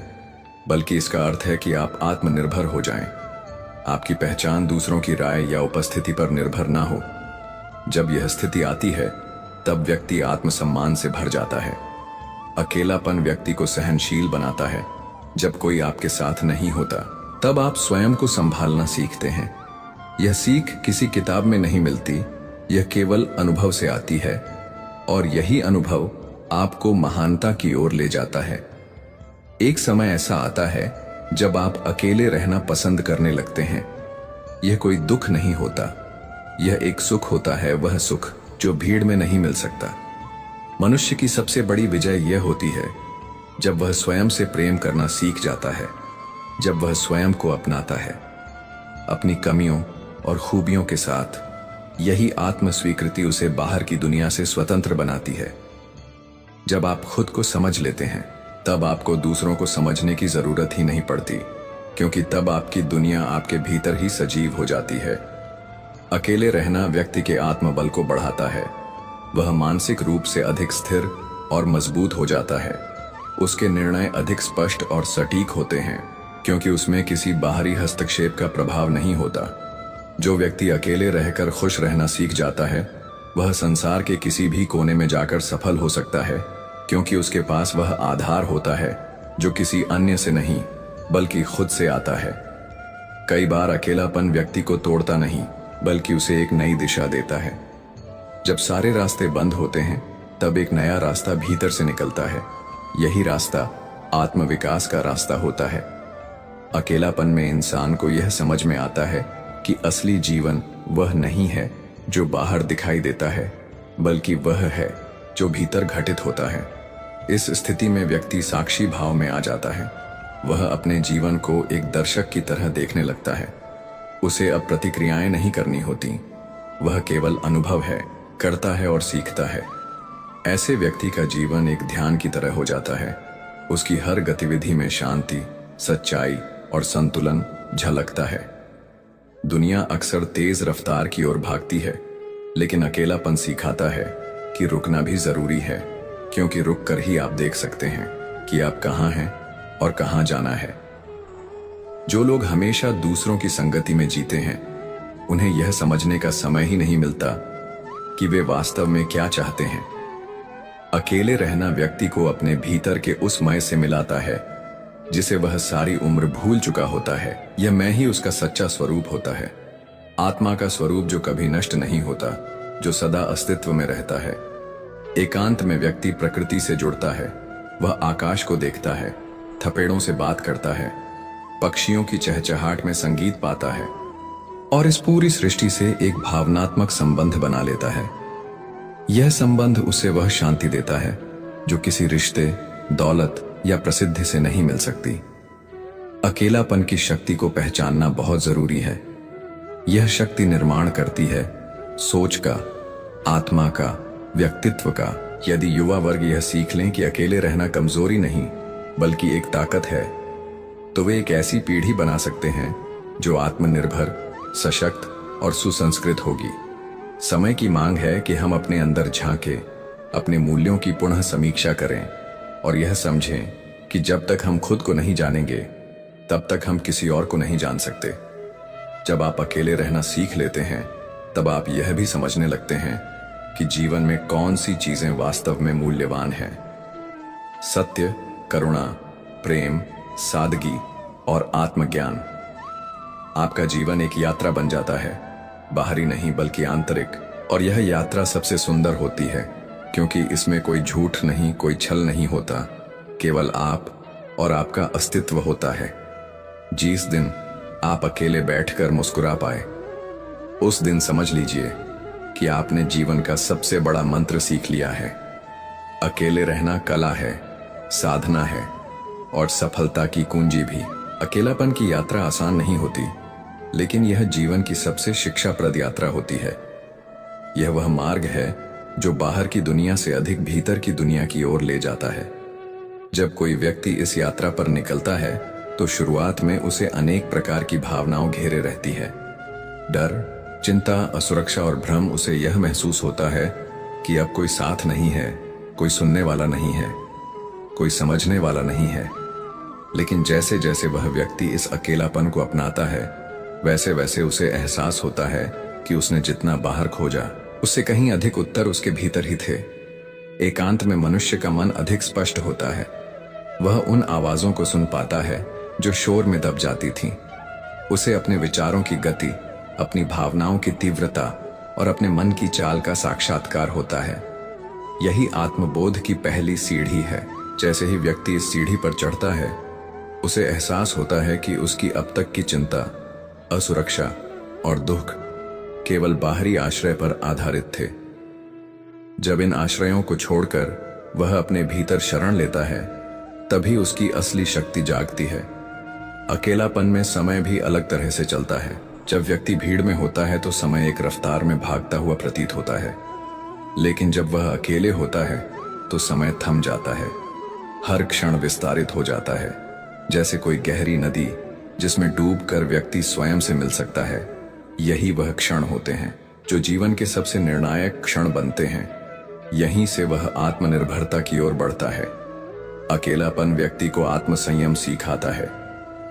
बल्कि इसका अर्थ है कि आप आत्मनिर्भर हो जाएं। आपकी पहचान दूसरों की राय या उपस्थिति पर निर्भर ना हो। जब यह स्थिति आती है तब व्यक्ति आत्मसम्मान से भर जाता है। अकेलापन व्यक्ति को सहनशील बनाता है। जब कोई आपके साथ नहीं होता तब आप स्वयं को संभालना सीखते हैं। यह सीख किसी किताब में नहीं मिलती, यह केवल अनुभव से आती है, और यही अनुभव आपको महानता की ओर ले जाता है। एक समय ऐसा आता है जब आप अकेले रहना पसंद करने लगते हैं। यह कोई दुख नहीं होता, यह एक सुख होता है, वह सुख जो भीड़ में नहीं मिल सकता। मनुष्य की सबसे बड़ी विजय यह होती है जब वह स्वयं से प्रेम करना सीख जाता है, जब वह स्वयं को अपनाता है, अपनी कमियों और खूबियों के साथ। यही आत्म स्वीकृति उसे बाहर की दुनिया से स्वतंत्र बनाती है। जब आप खुद को समझ लेते हैं तब आपको दूसरों को समझने की जरूरत ही नहीं पड़ती, क्योंकि तब आपकी दुनिया आपके भीतर ही सजीव हो जाती है। अकेले रहना व्यक्ति के आत्मबल को बढ़ाता है। वह मानसिक रूप से अधिक स्थिर और मजबूत हो जाता है। उसके निर्णय अधिक स्पष्ट और सटीक होते हैं, क्योंकि उसमें किसी बाहरी हस्तक्षेप का प्रभाव नहीं होता। जो व्यक्ति अकेले रहकर खुश रहना सीख जाता है वह संसार के किसी भी कोने में जाकर सफल हो सकता है, क्योंकि उसके पास वह आधार होता है जो किसी अन्य से नहीं बल्कि खुद से आता है। कई बार अकेलापन व्यक्ति को तोड़ता नहीं बल्कि उसे एक नई दिशा देता है। जब सारे रास्ते बंद होते हैं तब एक नया रास्ता भीतर से निकलता है। यही रास्ता आत्मविकास का रास्ता होता है। अकेलापन में इंसान को यह समझ में आता है कि असली जीवन वह नहीं है जो बाहर दिखाई देता है, बल्कि वह है जो भीतर घटित होता है। इस स्थिति में व्यक्ति साक्षी भाव में आ जाता है। वह अपने जीवन को एक दर्शक की तरह देखने लगता है। उसे अब प्रतिक्रियाएं नहीं करनी होती, वह केवल अनुभव है, करता है और सीखता है। ऐसे व्यक्ति का जीवन एक ध्यान की तरह हो जाता है। उसकी हर गतिविधि में शांति, सच्चाई और संतुलन झलकता है। दुनिया अक्सर तेज रफ्तार की ओर भागती है, लेकिन अकेलापन सिखाता है कि रुकना भी जरूरी है, क्योंकि रुक कर ही आप देख सकते हैं कि आप कहां हैं और कहां जाना है। जो लोग हमेशा दूसरों की संगति में जीते हैं उन्हें यह समझने का समय ही नहीं मिलता कि वे वास्तव में क्या चाहते हैं। अकेले रहना व्यक्ति को अपने भीतर के उस मैं से मिलाता है जिसे वह सारी उम्र भूल चुका होता है। यह मैं ही उसका सच्चा स्वरूप होता है, आत्मा का स्वरूप जो कभी नष्ट नहीं होता, जो सदा अस्तित्व में रहता है। एकांत में व्यक्ति प्रकृति से जुड़ता है। वह आकाश को देखता है, थपेड़ों से बात करता है, पक्षियों की चहचहाट में संगीत पाता है और इस पूरी सृष्टि से एक भावनात्मक संबंध बना लेता है। यह संबंध उसे वह शांति देता है जो किसी रिश्ते, दौलत या प्रसिद्धि से नहीं मिल सकती। अकेलापन की शक्ति को पहचानना बहुत जरूरी है। यह शक्ति निर्माण करती है सोच का, आत्मा का, व्यक्तित्व का। यदि युवा वर्ग यह सीख लें कि अकेले रहना कमजोरी नहीं बल्कि एक ताकत है, तो वे एक ऐसी पीढ़ी बना सकते हैं जो आत्मनिर्भर, सशक्त और सुसंस्कृत होगी। समय की मांग है कि हम अपने अंदर झांके, अपने मूल्यों की पुनः समीक्षा करें और यह समझें कि जब तक हम खुद को नहीं जानेंगे तब तक हम किसी और को नहीं जान सकते। जब आप अकेले रहना सीख लेते हैं तब आप यह भी समझने लगते हैं कि जीवन में कौन सी चीजें वास्तव में मूल्यवान हैं। सत्य, करुणा, प्रेम, सादगी और आत्मज्ञान। आपका जीवन एक यात्रा बन जाता है, बाहरी नहीं बल्कि आंतरिक। और यह यात्रा सबसे सुंदर होती है क्योंकि इसमें कोई झूठ नहीं, कोई छल नहीं होता, केवल आप और आपका अस्तित्व होता है। जिस दिन आप अकेले बैठकर मुस्कुरा पाए, उस दिन समझ लीजिए कि आपने जीवन का सबसे बड़ा मंत्र सीख लिया है। अकेले रहना कला है, साधना है और सफलता की कुंजी भी। अकेलापन की यात्रा आसान नहीं होती, लेकिन यह जीवन की सबसे शिक्षाप्रद यात्रा होती है। यह वह मार्ग है जो बाहर की दुनिया से अधिक भीतर की दुनिया की ओर ले जाता है। जब कोई व्यक्ति इस यात्रा पर निकलता है तो शुरुआत में उसे अनेक प्रकार की भावनाओं घेरे रहती है। डर, चिंता, असुरक्षा और भ्रम। उसे यह महसूस होता है कि अब कोई साथ नहीं है, कोई सुनने वाला नहीं है, कोई समझने वाला नहीं है। लेकिन जैसे जैसे वह व्यक्ति इस अकेलापन को अपनाता है, वैसे वैसे उसे एहसास होता है कि उसने जितना बाहर खोजा उससे कहीं अधिक उत्तर उसके भीतर ही थे। एकांत में मनुष्य का मन अधिक स्पष्ट होता है। वह उन आवाजों को सुन पाता है जो शोर में दब जाती थीं। उसे अपने विचारों की गति, अपनी भावनाओं की तीव्रता और अपने मन की चाल का साक्षात्कार होता है। यही आत्मबोध की पहली सीढ़ी है। जैसे ही व्यक्ति इस सीढ़ी पर चढ़ता है, उसे एहसास होता है कि उसकी अब तक की चिंता, असुरक्षा और दुख केवल बाहरी आश्रय पर आधारित थे। जब इन आश्रयों को छोड़कर वह अपने भीतर शरण लेता है, तभी उसकी असली शक्ति जागती है। अकेलापन में समय भी अलग तरह से चलता है। जब व्यक्ति भीड़ में होता है तो समय एक रफ्तार में भागता हुआ प्रतीत होता है, लेकिन जब वह अकेले होता है तो समय थम जाता है। हर क्षण विस्तारित हो जाता है, जैसे कोई गहरी नदी जिसमें डूबकर व्यक्ति स्वयं से मिल सकता है। यही वह क्षण होते हैं जो जीवन के सबसे निर्णायक क्षण बनते हैं। यहीं से वह आत्मनिर्भरता की ओर बढ़ता है। अकेलापन व्यक्ति को आत्मसंयम सिखाता है।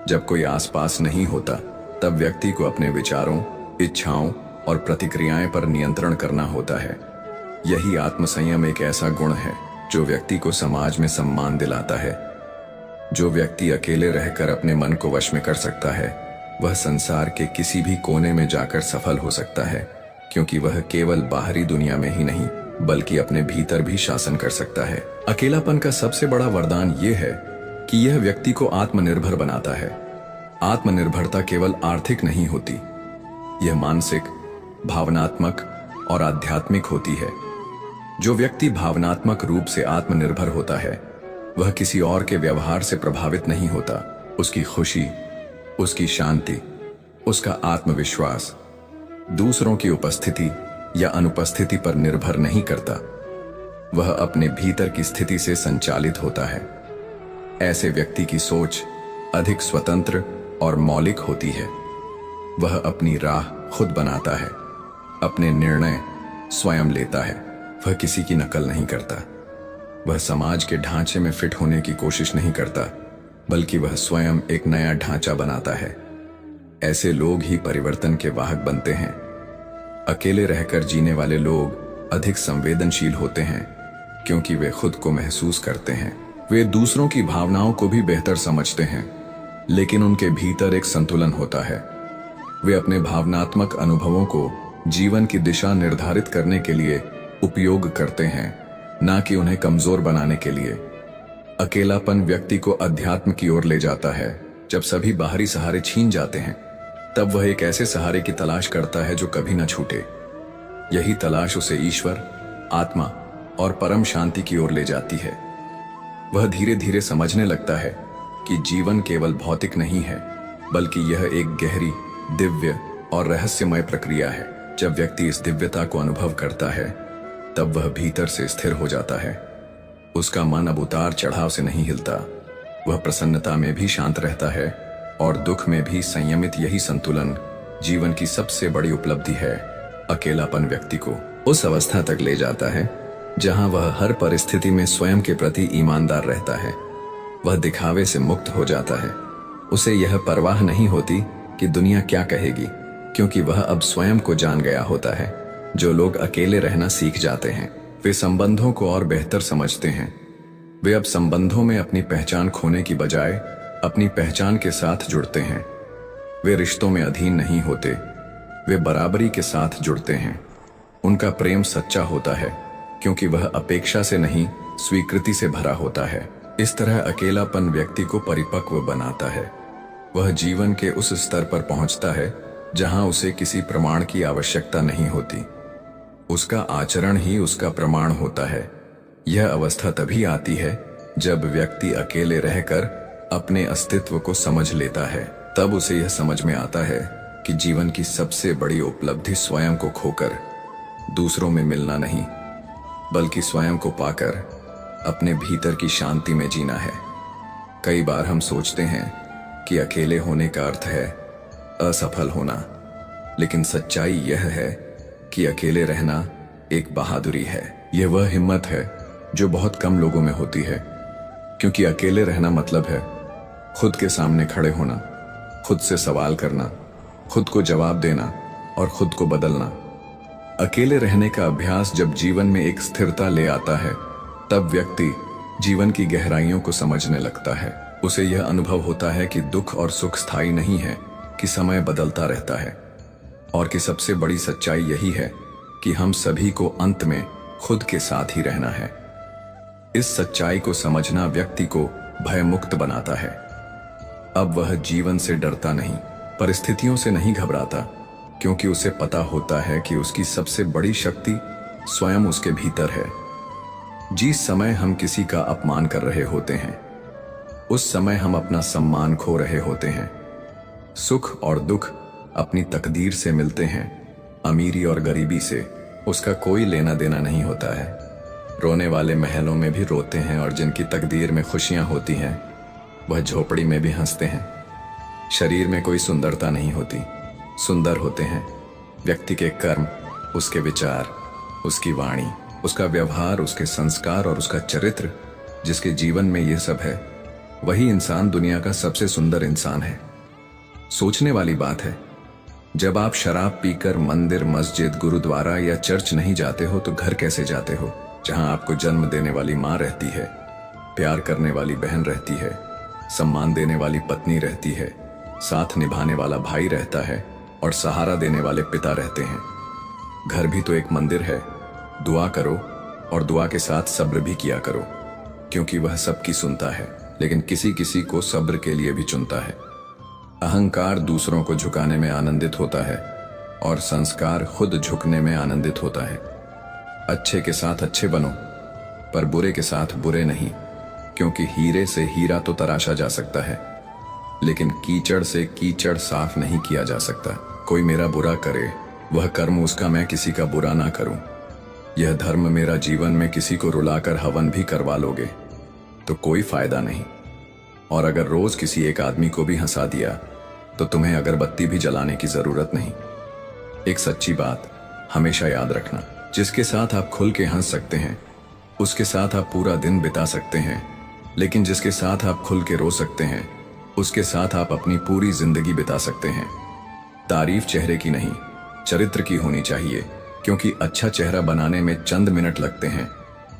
जब कोई आसपास नहीं होता, तब व्यक्ति को अपने विचारों, इच्छाओं और प्रतिक्रियाएं पर नियंत्रण करना होता है। यही आत्मसंयम एक ऐसा गुण है जो व्यक्ति को समाज में सम्मान दिलाता है। जो व्यक्ति अकेले रहकर अपने मन को वश में कर सकता है, वह संसार के किसी भी कोने में जाकर सफल हो सकता है, क्योंकि वह केवल बाहरी दुनिया में ही नहीं बल्कि अपने भीतर भी शासन कर सकता है। अकेलापन का सबसे बड़ा वरदान यह है कि यह व्यक्ति को आत्मनिर्भर बनाता है। आत्मनिर्भरता केवल आर्थिक नहीं होती, यह मानसिक, भावनात्मक और आध्यात्मिक होती है। जो व्यक्ति भावनात्मक रूप से आत्मनिर्भर होता है, वह किसी और के व्यवहार से प्रभावित नहीं होता। उसकी खुशी, उसकी शांति, उसका आत्मविश्वास दूसरों की उपस्थिति या अनुपस्थिति पर निर्भर नहीं करता। वह अपने भीतर की स्थिति से संचालित होता है। ऐसे व्यक्ति की सोच अधिक स्वतंत्र और मौलिक होती है। वह अपनी राह खुद बनाता है, अपने निर्णय स्वयं लेता है। वह किसी की नकल नहीं करता। वह समाज के ढांचे में फिट होने की कोशिश नहीं करता, बल्कि वह स्वयं एक नया ढांचा बनाता है। ऐसे लोग ही परिवर्तन के वाहक बनते हैं। अकेले रहकर जीने वाले लोग अधिक संवेदनशील होते हैं, क्योंकि वे खुद को महसूस करते हैं। वे दूसरों की भावनाओं को भी बेहतर समझते हैं, लेकिन उनके भीतर एक संतुलन होता है। वे अपने भावनात्मक अनुभवों को जीवन की दिशा निर्धारित करने के लिए उपयोग करते हैं, ना कि उन्हें कमजोर बनाने के लिए। अकेलापन व्यक्ति को अध्यात्म की ओर ले जाता है। जब सभी बाहरी सहारे छीन जाते हैं, तब वह एक ऐसे सहारे की तलाश करता है जो कभी न छूटे। यही तलाश उसे ईश्वर, आत्मा और परम शांति की ओर ले जाती है। वह धीरे धीरे समझने लगता है कि जीवन केवल भौतिक नहीं है, बल्कि यह एक गहरी, दिव्य और रहस्यमय प्रक्रिया है। जब व्यक्ति इस दिव्यता को अनुभव करता है, तब वह भीतर से स्थिर हो जाता है। उसका मन अब उतार चढ़ाव से नहीं हिलता। वह प्रसन्नता में भी शांत रहता है और दुख में भी संयमित। यही संतुलन जीवन की सबसे बड़ी उपलब्धि है। अकेलापन व्यक्ति को उस अवस्था तक ले जाता है जहां वह हर परिस्थिति में स्वयं के प्रति ईमानदार रहता है। वह दिखावे से मुक्त हो जाता है। उसे यह परवाह नहीं होती कि दुनिया क्या कहेगी, क्योंकि वह अब स्वयं को जान गया होता है। जो लोग अकेले रहना सीख जाते हैं, वे संबंधों को और बेहतर समझते हैं। वे अब संबंधों में अपनी पहचान खोने की बजाय अपनी पहचान के साथ जुड़ते हैं। वे रिश्तों में अधीन नहीं होते, वे बराबरी के साथ जुड़ते हैं। उनका प्रेम सच्चा होता है, क्योंकि वह अपेक्षा से नहीं, स्वीकृति से भरा होता है। इस तरह अकेलापन व्यक्ति को परिपक्व बनाता है। वह जीवन के उस स्तर पर पहुंचता है जहां उसे किसी प्रमाण की आवश्यकता नहीं होती। उसका आचरण ही उसका प्रमाण होता है। यह अवस्था तभी आती है जब व्यक्ति अकेले रहकर अपने अस्तित्व को समझ लेता है। तब उसे यह समझ में आता है कि जीवन की सबसे बड़ी उपलब्धि स्वयं को खोकर दूसरों में मिलना नहीं, बल्कि स्वयं को पाकर अपने भीतर की शांति में जीना है। कई बार हम सोचते हैं कि अकेले होने का अर्थ है असफल होना, लेकिन सच्चाई यह है कि अकेले रहना एक बहादुरी है। यह वह हिम्मत है जो बहुत कम लोगों में होती है, क्योंकि अकेले रहना मतलब है खुद के सामने खड़े होना, खुद से सवाल करना खुद को जवाब देना और खुद को बदलना। अकेले रहने का अभ्यास जब जीवन में एक स्थिरता ले आता है, तब व्यक्ति जीवन की गहराइयों को समझने लगता है। उसे यह अनुभव होता है कि दुख और सुख स्थायी नहीं है, कि समय बदलता रहता है, और कि सबसे बड़ी सच्चाई यही है कि हम सभी को अंत में खुद के साथ ही रहना है। इस सच्चाई को समझना व्यक्ति को भयमुक्त बनाता है। अब वह जीवन से डरता नहीं, परिस्थितियों से नहीं घबराता, क्योंकि उसे पता होता है कि उसकी सबसे बड़ी शक्ति स्वयं उसके भीतर है। जिस समय हम किसी का अपमान कर रहे होते हैं, उस समय हम अपना सम्मान खो रहे होते हैं। सुख और दुख अपनी तकदीर से मिलते हैं, अमीरी और गरीबी से उसका कोई लेना देना नहीं होता है। रोने वाले महलों में भी रोते हैं, और जिनकी तकदीर में खुशियां होती हैं वह झोपड़ी में भी हंसते हैं। शरीर में कोई सुंदरता नहीं होती, सुंदर होते हैं व्यक्ति के कर्म, उसके विचार, उसकी वाणी, उसका व्यवहार, उसके संस्कार और उसका चरित्र। जिसके जीवन में यह सब है, वही इंसान दुनिया का सबसे सुंदर इंसान है। सोचने वाली बात है, जब आप शराब पीकर मंदिर, मस्जिद, गुरुद्वारा या चर्च नहीं जाते हो तो घर कैसे जाते हो, जहां आपको जन्म देने वाली मां रहती है, प्यार करने वाली बहन रहती है, सम्मान देने वाली पत्नी रहती है, साथ निभाने वाला भाई रहता है और सहारा देने वाले पिता रहते हैं। घर भी तो एक मंदिर है। दुआ करो और दुआ के साथ सब्र भी किया करो, क्योंकि वह सबकी सुनता है, लेकिन किसी किसी को सब्र के लिए भी चुनता है। अहंकार दूसरों को झुकाने में आनंदित होता है और संस्कार खुद झुकने में आनंदित होता है। अच्छे के साथ अच्छे बनो, पर बुरे के साथ बुरे नहीं, क्योंकि हीरे से हीरा तो तराशा जा सकता है, लेकिन कीचड़ से कीचड़ साफ नहीं किया जा सकता। कोई मेरा बुरा करे, वह कर्म उसका, मैं किसी का बुरा ना करूं। यह धर्म मेरा जीवन में किसी को रुलाकर हवन भी करवा लोगे तो कोई फायदा नहीं। और अगर रोज किसी एक आदमी को भी हंसा दिया तो तुम्हें अगरबत्ती भी जलाने की जरूरत नहीं। एक सच्ची बात हमेशा याद रखना, जिसके साथ आप खुल के हंस सकते हैं उसके साथ आप पूरा दिन बिता सकते हैं, लेकिन जिसके साथ आप खुल के रो सकते हैं उसके साथ आप अपनी पूरी जिंदगी बिता सकते हैं। तारीफ चेहरे की नहीं, चरित्र की होनी चाहिए, क्योंकि अच्छा चेहरा बनाने में चंद मिनट लगते हैं,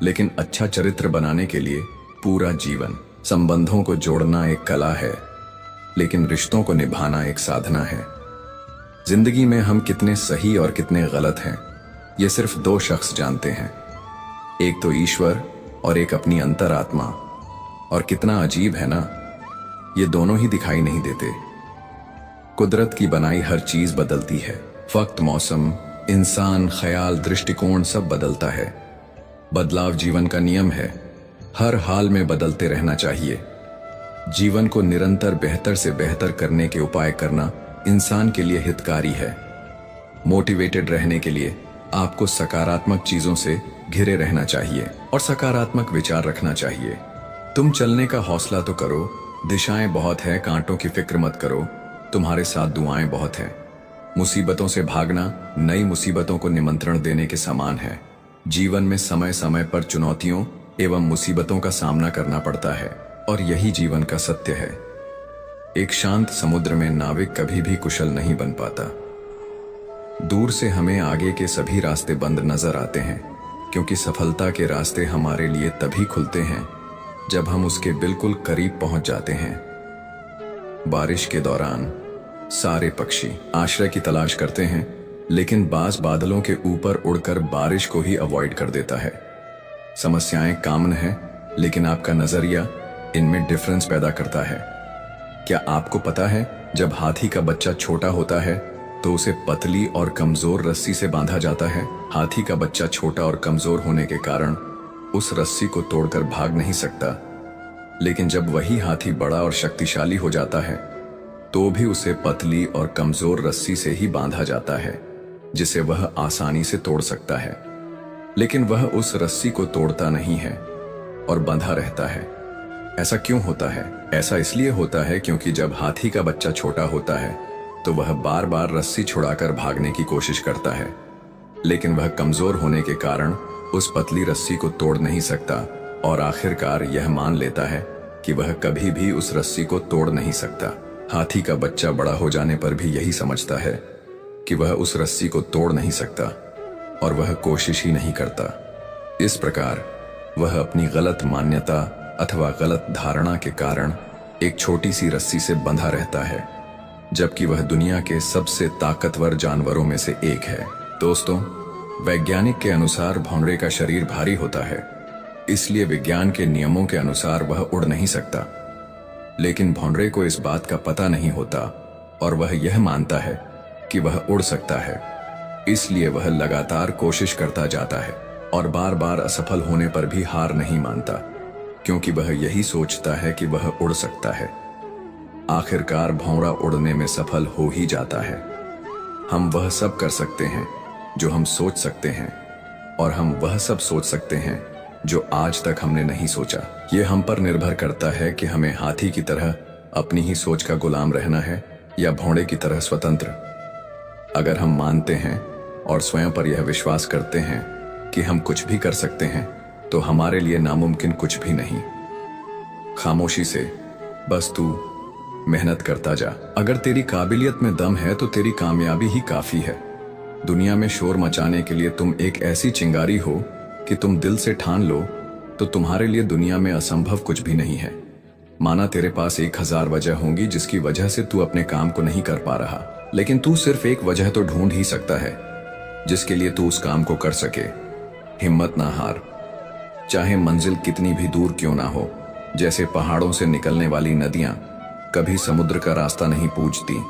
लेकिन अच्छा चरित्र बनाने के लिए पूरा जीवन। संबंधों को जोड़ना एक कला है, लेकिन रिश्तों को निभाना एक साधना है। जिंदगी में हम कितने सही और कितने गलत हैं, ये सिर्फ दो शख्स जानते हैं, एक तो ईश्वर और एक अपनी अंतरात्मा। और कितना अजीब है ना, ये दोनों ही दिखाई नहीं देते। कुदरत की बनाई हर चीज बदलती है, वक्त, मौसम, इंसान, ख्याल, दृष्टिकोण सब बदलता है। बदलाव जीवन का नियम है, हर हाल में बदलते रहना चाहिए। जीवन को निरंतर बेहतर से बेहतर करने के उपाय करना इंसान के लिए हितकारी है। मोटिवेटेड रहने के लिए आपको सकारात्मक चीजों से घिरे रहना चाहिए और सकारात्मक विचार रखना चाहिए। तुम चलने का हौसला तो करो, दिशाएं बहुत है, कांटों की फिक्र मत करो, तुम्हारे साथ दुआएं बहुत हैं। मुसीबतों से भागना नई मुसीबतों को निमंत्रण देने के समान है। जीवन में समय समय पर चुनौतियों एवं मुसीबतों का सामना करना पड़ता है, और यही जीवन का सत्य है। एक शांत समुद्र में नाविक कभी भी कुशल नहीं बन पाता। दूर से हमें आगे के सभी रास्ते बंद नजर आते हैं, क्योंकि सफलता के रास्ते हमारे लिए तभी खुलते हैं जब हम उसके बिल्कुल करीब पहुंच जाते हैं। बारिश के दौरान सारे पक्षी आश्रय की तलाश करते हैं, लेकिन बाज बादलों के ऊपर उड़कर बारिश को ही अवॉइड कर देता है। समस्याएं कॉमन हैं, लेकिन आपका नजरिया इनमें डिफरेंस पैदा करता है। क्या आपको पता है, जब हाथी का बच्चा छोटा होता है तो उसे पतली और कमजोर रस्सी से बांधा जाता है। हाथी का बच्चा छोटा और कमजोर होने के कारण उस रस्सी को तोड़कर भाग नहीं सकता, लेकिन जब वही हाथी बड़ा और शक्तिशाली हो जाता है तो भी उसे पतली और कमजोर रस्सी से ही बांधा जाता है, जिसे वह आसानी से तोड़ सकता है। लेकिन वह उस रस्सी को तोड़ता नहीं है और बंधा रहता है। ऐसा क्यों होता है? ऐसा इसलिए होता है क्योंकि जब हाथी का बच्चा छोटा होता है तो वह बार बार रस्सी छुड़ाकर भागने की कोशिश करता है, लेकिन वह कमजोर होने के कारण उस पतली रस्सी को तोड़ नहीं सकता और आखिरकार यह मान लेता है कि वह कभी भी उस रस्सी को तोड़ नहीं सकता। हाथी का बच्चा बड़ा हो जाने पर भी यही समझता है कि वह उस रस्सी को तोड़ नहीं सकता और वह कोशिश ही नहीं करता। इस प्रकार वह अपनी गलत मान्यता अथवा गलत धारणा के कारण एक छोटी सी रस्सी से बंधा रहता है, जबकि वह दुनिया के सबसे ताकतवर जानवरों में से एक है। दोस्तों, वैज्ञानिक के अनुसार भौंरे का शरीर भारी होता है, इसलिए विज्ञान के नियमों के अनुसार वह उड़ नहीं सकता। लेकिन भौंरे को इस बात का पता नहीं होता और वह यह मानता है कि वह उड़ सकता है। इसलिए वह लगातार कोशिश करता जाता है और बार बार असफल होने पर भी हार नहीं मानता, क्योंकि वह यही सोचता है कि वह उड़ सकता है। आखिरकार भौंरा उड़ने में सफल हो ही जाता है। हम वह सब कर सकते हैं जो हम सोच सकते हैं, और हम वह सब सोच सकते हैं जो आज तक हमने नहीं सोचा। यह हम पर निर्भर करता है कि हमें हाथी की तरह अपनी ही सोच का गुलाम रहना है या भौंरे की तरह स्वतंत्र। अगर हम मानते हैं और स्वयं पर यह विश्वास करते हैं कि हम कुछ भी कर सकते हैं, तो हमारे लिए नामुमकिन कुछ भी नहीं। खामोशी से बस तू मेहनत करता जा। अगर तेरी काबिलियत में दम है तो तेरी कामयाबी ही काफी है। दुनिया में शोर मचाने के लिए तुम एक ऐसी चिंगारी हो कि तुम दिल से ठान लो तो तुम्हारे लिए दुनिया में असंभव कुछ भी नहीं है। माना तेरे पास 1000 वजह होंगी जिसकी वजह से तू अपने काम को नहीं कर पा रहा, लेकिन तू सिर्फ एक वजह तो ढूंढ ही सकता है जिसके लिए तू उस काम को कर सके। हिम्मत ना हार, चाहे मंजिल कितनी भी दूर क्यों ना हो। जैसे पहाड़ों से निकलने वाली नदियां कभी समुद्र का रास्ता नहीं पूछती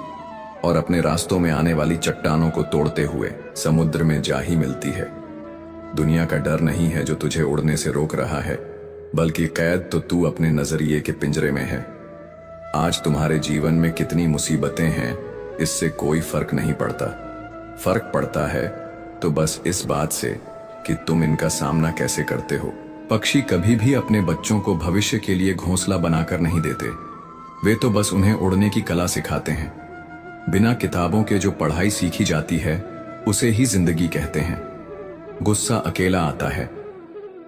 और अपने रास्तों में आने वाली चट्टानों को तोड़ते हुए समुद्र में जा ही मिलती है। दुनिया का डर नहीं है जो तुझे उड़ने से रोक रहा है, बल्कि कैद तो तू अपने नजरिए के पिंजरे में है। आज तुम्हारे जीवन में कितनी मुसीबतें हैं, इससे कोई फर्क नहीं पड़ता। फर्क पड़ता है तो बस इस बात से कि तुम इनका सामना कैसे करते हो। पक्षी कभी भी अपने बच्चों को भविष्य के लिए घोंसला बनाकर नहीं देते, वे तो बस उन्हें उड़ने की कला सिखाते हैं। बिना किताबों के जो पढ़ाई सीखी जाती है उसे ही जिंदगी कहते हैं। गुस्सा अकेला आता है,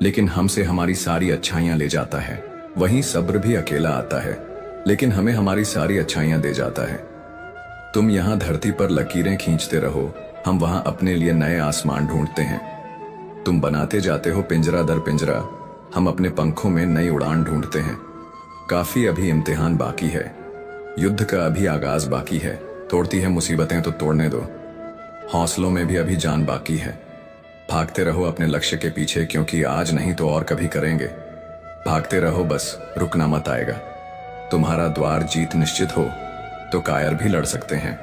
लेकिन हमसे हमारी सारी अच्छाइयां ले जाता है। वहीं सब्र भी अकेला आता है, लेकिन हमें हमारी सारी अच्छाइयां दे जाता है। तुम यहां धरती पर लकीरें खींचते रहो, हम वहां अपने लिए नए आसमान ढूंढते हैं। तुम बनाते जाते हो पिंजरा दर पिंजरा, हम अपने पंखों में नई उड़ान ढूंढते हैं। काफी अभी इम्तिहान बाकी है, युद्ध का अभी आगाज बाकी है। तोड़ती है मुसीबतें तो तोड़ने दो, हौसलों में भी अभी जान बाकी है। भागते रहो अपने लक्ष्य के पीछे, क्योंकि आज नहीं तो और कभी करेंगे। भागते रहो, बस रुकना मत आएगा। तुम्हारा द्वार जीत निश्चित हो तो कायर भी लड़ सकते हैं।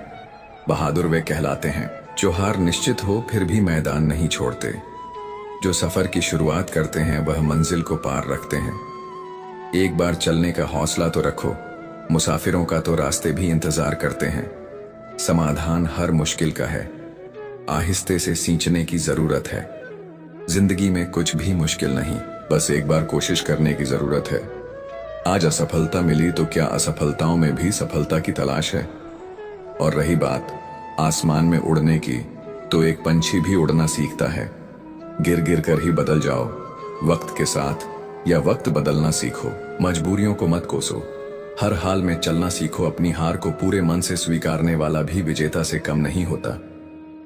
बहादुर वे कहलाते हैं जो हार निश्चित हो फिर भी मैदान नहीं छोड़ते। जो सफर की शुरुआत करते हैं वह मंजिल को पार रखते हैं। एक बार चलने का हौसला तो रखो, मुसाफिरों का तो रास्ते भी इंतजार करते हैं। समाधान हर मुश्किल का है, आहिस्ते से सींचने की जरूरत है। जिंदगी में कुछ भी मुश्किल नहीं, बस एक बार कोशिश करने की जरूरत है। आज असफलता मिली तो क्या असफलताओं में भी सफलता की तलाश है? और रही बात आसमान में उड़ने की, तो एक पंछी भी उड़ना सीखता है। गिर गिर कर ही बदल जाओ वक्त के साथ, या वक्त बदलना सीखो। मजबूरियों को मत कोसो, हर हाल में चलना सीखो। अपनी हार को पूरे मन से स्वीकारने वाला भी विजेता से कम नहीं होता।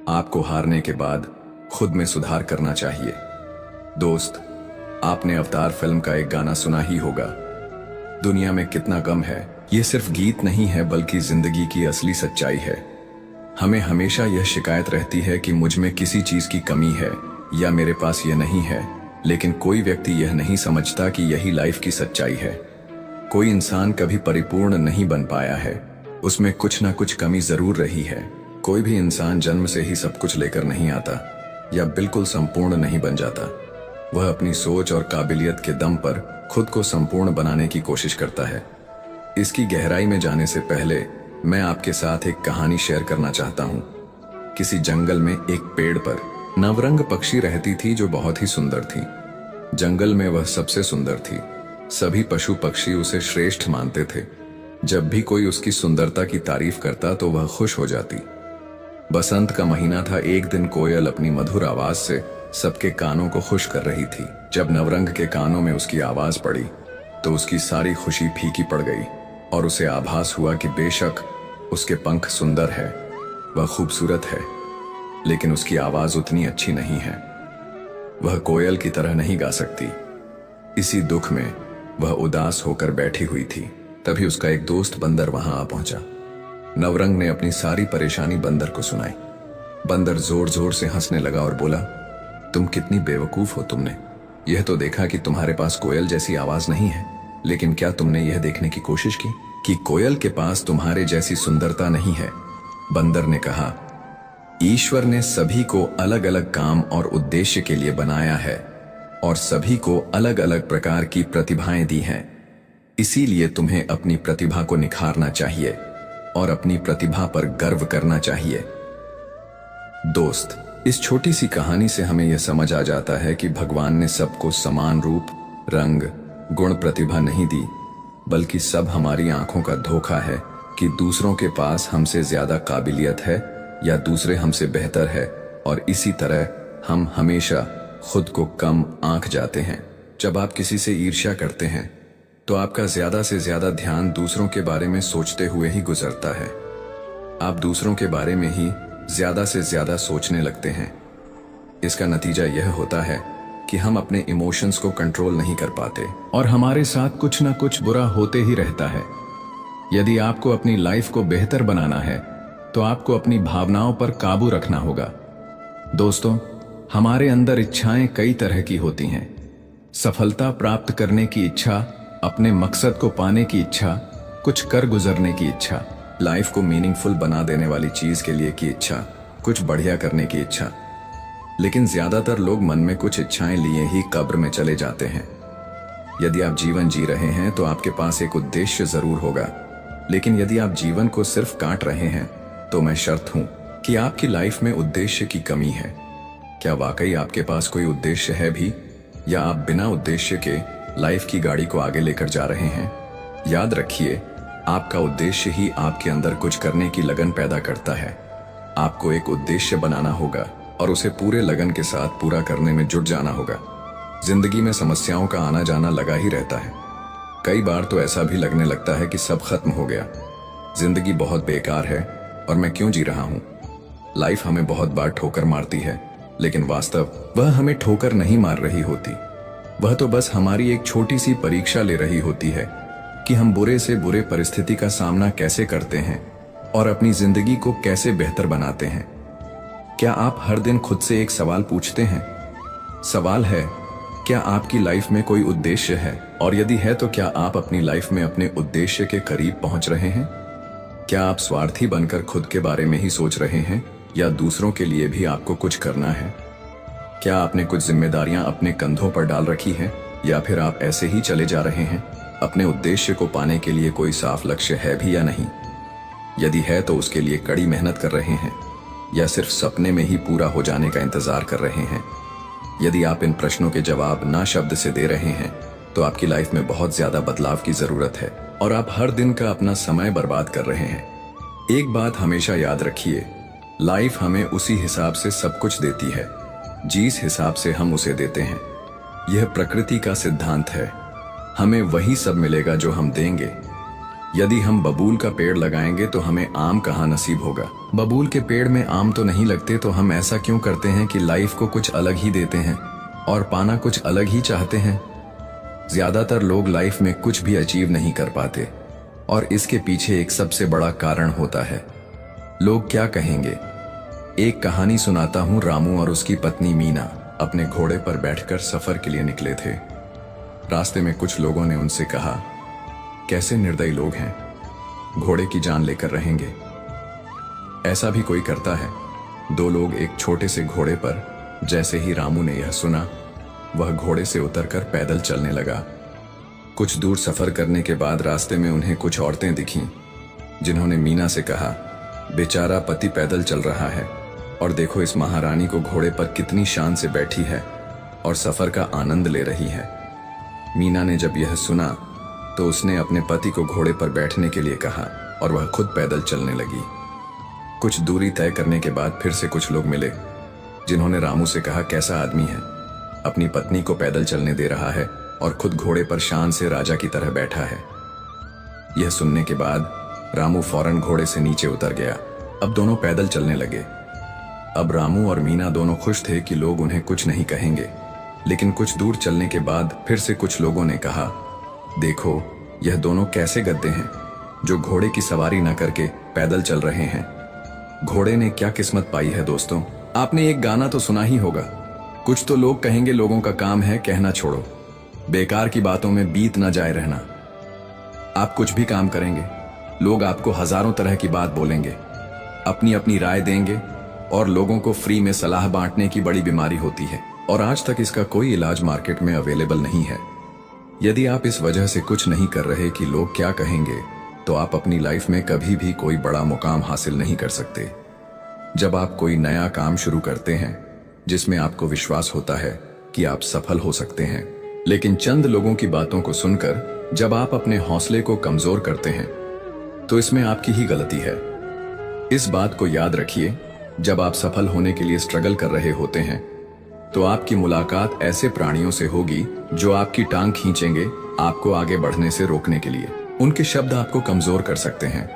आपको हारने के बाद खुद में सुधार करना चाहिए। दोस्त, आपने अवतार फिल्म का एक गाना सुना ही होगा, दुनिया में कितना गम है। ये सिर्फ गीत नहीं है, बल्कि जिंदगी की असली सच्चाई है। हमें हमेशा यह शिकायत रहती है कि मुझ में किसी चीज की कमी है या मेरे पास यह नहीं है, लेकिन कोई व्यक्ति यह नहीं समझता कि यही लाइफ की सच्चाई है। कोई इंसान कभी परिपूर्ण नहीं बन पाया है, उसमें कुछ ना कुछ कमी जरूर रही है। कोई भी इंसान जन्म से ही सब कुछ लेकर नहीं आता या बिल्कुल संपूर्ण नहीं बन जाता। वह अपनी सोच और काबिलियत के दम पर खुद को संपूर्ण बनाने की कोशिश करता है। इसकी गहराई में जाने से पहले मैं आपके साथ एक कहानी शेयर करना चाहता हूँ। किसी जंगल में एक पेड़ पर नवरंग पक्षी रहती थी जो बहुत ही सुंदर थी। जंगल में वह सबसे सुंदर थी। सभी पशु पक्षी उसे श्रेष्ठ मानते थे। जब भी कोई उसकी सुंदरता की तारीफ करता तो वह खुश हो जाती। बसंत का महीना था। एक दिन कोयल अपनी मधुर आवाज से सबके कानों को खुश कर रही थी। जब नवरंग के कानों में उसकी आवाज पड़ी तो उसकी सारी खुशी फीकी पड़ गई। और उसे आभास हुआ कि बेशक उसके पंख सुंदर है, वह खूबसूरत है, लेकिन उसकी आवाज उतनी अच्छी नहीं है। वह कोयल की तरह नहीं गा सकती। इसी दुख में वह उदास होकर बैठी हुई थी। तभी उसका एक दोस्त बंदर वहां आ पहुंचा। नवरंग ने अपनी सारी परेशानी बंदर को सुनाई। बंदर जोर जोर से हंसने लगा और बोला, तुम कितनी बेवकूफ हो। तुमने यह तो देखा कि तुम्हारे पास कोयल जैसी आवाज नहीं है, लेकिन क्या तुमने यह देखने की कोशिश की कि कोयल के पास तुम्हारे जैसी सुंदरता नहीं है? बंदर ने कहा, ईश्वर ने सभी को अलग अलग काम और उद्देश्य के लिए बनाया है और सभी को अलग अलग प्रकार की प्रतिभाएं दी हैं। इसीलिए तुम्हें अपनी प्रतिभा को निखारना चाहिए और अपनी प्रतिभा पर गर्व करना चाहिए। दोस्त, इस छोटी सी कहानी से हमें यह समझ आ जाता है कि भगवान ने सबको समान रूप, रंग, गुण, प्रतिभा नहीं दी, बल्कि सब हमारी आंखों का धोखा है कि दूसरों के पास हमसे ज्यादा काबिलियत है या दूसरे हमसे बेहतर है, और इसी तरह हम हमेशा खुद को कम आंक जाते हैं। जब आप किसी से ईर्ष्या करते हैं तो आपका ज्यादा से ज्यादा ध्यान दूसरों के बारे में सोचते हुए ही गुजरता है। आप दूसरों के बारे में ही ज्यादा से ज्यादा सोचने लगते हैं। इसका नतीजा यह होता है कि हम अपने इमोशंस को कंट्रोल नहीं कर पाते और हमारे साथ कुछ ना कुछ बुरा होते ही रहता है। यदि आपको अपनी लाइफ को बेहतर बनाना है तो आपको अपनी भावनाओं पर काबू रखना होगा। दोस्तों, हमारे अंदर इच्छाएं कई तरह की होती हैं। सफलता प्राप्त करने की इच्छा, अपने मकसद को पाने की इच्छा, कुछ कर गुजरने की इच्छा, लाइफ को मीनिंगफुल बना देने वाली चीज के लिए की इच्छा, कुछ बढ़िया करने की इच्छा। लेकिन ज्यादातर लोग मन में कुछ इच्छाएं लिए ही कब्र में चले जाते हैं। यदि आप जीवन जी रहे हैं तो आपके पास एक उद्देश्य जरूर होगा, लेकिन यदि आप जीवन को सिर्फ काट रहे हैं तो मैं शर्त हूं कि आपकी लाइफ में उद्देश्य की कमी है। क्या वाकई आपके पास कोई उद्देश्य है भी, या आप बिना उद्देश्य के लाइफ की गाड़ी को आगे लेकर जा रहे हैं? याद रखिए, आपका उद्देश्य ही आपके अंदर कुछ करने की लगन पैदा करता है। आपको एक उद्देश्य बनाना होगा और उसे पूरे लगन के साथ पूरा करने में जुट जाना होगा। जिंदगी में समस्याओं का आना जाना लगा ही रहता है। कई बार तो ऐसा भी लगने लगता है कि सब खत्म हो गया, जिंदगी बहुत बेकार है और मैं क्यों जी रहा हूं। लाइफ हमें बहुत बार ठोकर मारती है, लेकिन वास्तव वह हमें ठोकर नहीं मार रही होती। वह तो बस हमारी एक छोटी सी परीक्षा ले रही होती है कि हम बुरे से बुरे परिस्थिति का सामना कैसे करते हैं और अपनी जिंदगी को कैसे बेहतर बनाते हैं। क्या आप हर दिन खुद से एक सवाल पूछते हैं? सवाल है, क्या आपकी लाइफ में कोई उद्देश्य है? और यदि है तो क्या आप अपनी लाइफ में अपने उद्देश्य के करीब पहुंच रहे हैं? क्या आप स्वार्थी बनकर खुद के बारे में ही सोच रहे हैं, या दूसरों के लिए भी आपको कुछ करना है? क्या आपने कुछ जिम्मेदारियां अपने कंधों पर डाल रखी हैं, या फिर आप ऐसे ही चले जा रहे हैं? अपने उद्देश्य को पाने के लिए कोई साफ लक्ष्य है भी या नहीं? यदि है तो उसके लिए कड़ी मेहनत कर रहे हैं, या सिर्फ सपने में ही पूरा हो जाने का इंतजार कर रहे हैं? यदि आप इन प्रश्नों के जवाब ना शब्द से दे रहे हैं तो आपकी लाइफ में बहुत ज्यादा बदलाव की जरूरत है और आप हर दिन का अपना समय बर्बाद कर रहे हैं। एक बात हमेशा याद रखिए, लाइफ हमें उसी हिसाब से सब कुछ देती है जिस हिसाब से हम उसे देते हैं। यह प्रकृति का सिद्धांत है। हमें वही सब मिलेगा जो हम देंगे। यदि हम बबूल का पेड़ लगाएंगे तो हमें आम कहाँ नसीब होगा। बबूल के पेड़ में आम तो नहीं लगते, तो हम ऐसा क्यों करते हैं कि लाइफ को कुछ अलग ही देते हैं और पाना कुछ अलग ही चाहते हैं। ज्यादातर लोग लाइफ में कुछ भी अचीव नहीं कर पाते और इसके पीछे एक सबसे बड़ा कारण होता है, लोग क्या कहेंगे। एक कहानी सुनाता हूं। रामू और उसकी पत्नी मीना अपने घोड़े पर बैठकर सफर के लिए निकले थे। रास्ते में कुछ लोगों ने उनसे कहा, कैसे निर्दयी लोग हैं, घोड़े की जान लेकर रहेंगे। ऐसा भी कोई करता है? दो लोग एक छोटे से घोड़े पर। जैसे ही रामू ने यह सुना, वह घोड़े से उतरकर पैदल चलने लगा। कुछ दूर सफर करने के बाद रास्ते में उन्हें कुछ औरतें दिखीं, जिन्होंने मीना से कहा, बेचारा पति पैदल चल रहा है और देखो इस महारानी को घोड़े पर कितनी शान से बैठी है और सफर का आनंद ले रही है। मीना ने जब यह सुना तो उसने अपने पति को घोड़े पर बैठने के लिए कहा और वह खुद पैदल चलने लगी। कुछ दूरी तय करने के बाद फिर से कुछ लोग मिले, जिन्होंने रामू से कहा, कैसा आदमी है, अपनी पत्नी को पैदल चलने दे रहा है और खुद घोड़े पर शान से राजा की तरह बैठा है। यह सुनने के बाद रामू फौरन घोड़े से नीचे उतर गया। अब दोनों पैदल चलने लगे। अब रामू और मीना दोनों खुश थे कि लोग उन्हें कुछ नहीं कहेंगे। लेकिन कुछ दूर चलने के बाद फिर से कुछ लोगों ने कहा, देखो यह दोनों कैसे गद्दे हैं जो घोड़े की सवारी न करके पैदल चल रहे हैं। घोड़े ने क्या किस्मत पाई है दोस्तों। आपने एक गाना तो सुना ही होगा, कुछ तो लोग कहेंगे लोगों का काम है कहना छोड़ो, बेकार की बातों में बीत ना जाए रहना। आप कुछ भी काम करेंगे, लोग आपको हजारों तरह की बात बोलेंगे, अपनी अपनी राय देंगे और लोगों को फ्री में सलाह बांटने की बड़ी बीमारी होती है और आज तक इसका कोई इलाज मार्केट में अवेलेबल नहीं है। यदि आप इस वजह से कुछ नहीं कर रहे कि लोग क्या कहेंगे, तो आप अपनी लाइफ में कभी भी कोई बड़ा मुकाम हासिल नहीं कर सकते। जब आप कोई नया काम शुरू करते हैं जिसमें आपको विश्वास होता है कि आप सफल हो सकते हैं, लेकिन चंद लोगों की बातों को सुनकर जब आप अपने हौसले को कमजोर करते हैं, तो इसमें आपकी ही गलती है। इस बात को याद रखिए, जब आप सफल होने के लिए स्ट्रगल कर रहे होते हैं तो आपकी मुलाकात ऐसे प्राणियों से होगी जो आपकी टांग खींचेंगे आपको आगे बढ़ने से रोकने के लिए। उनके शब्द आपको कमजोर कर सकते हैं,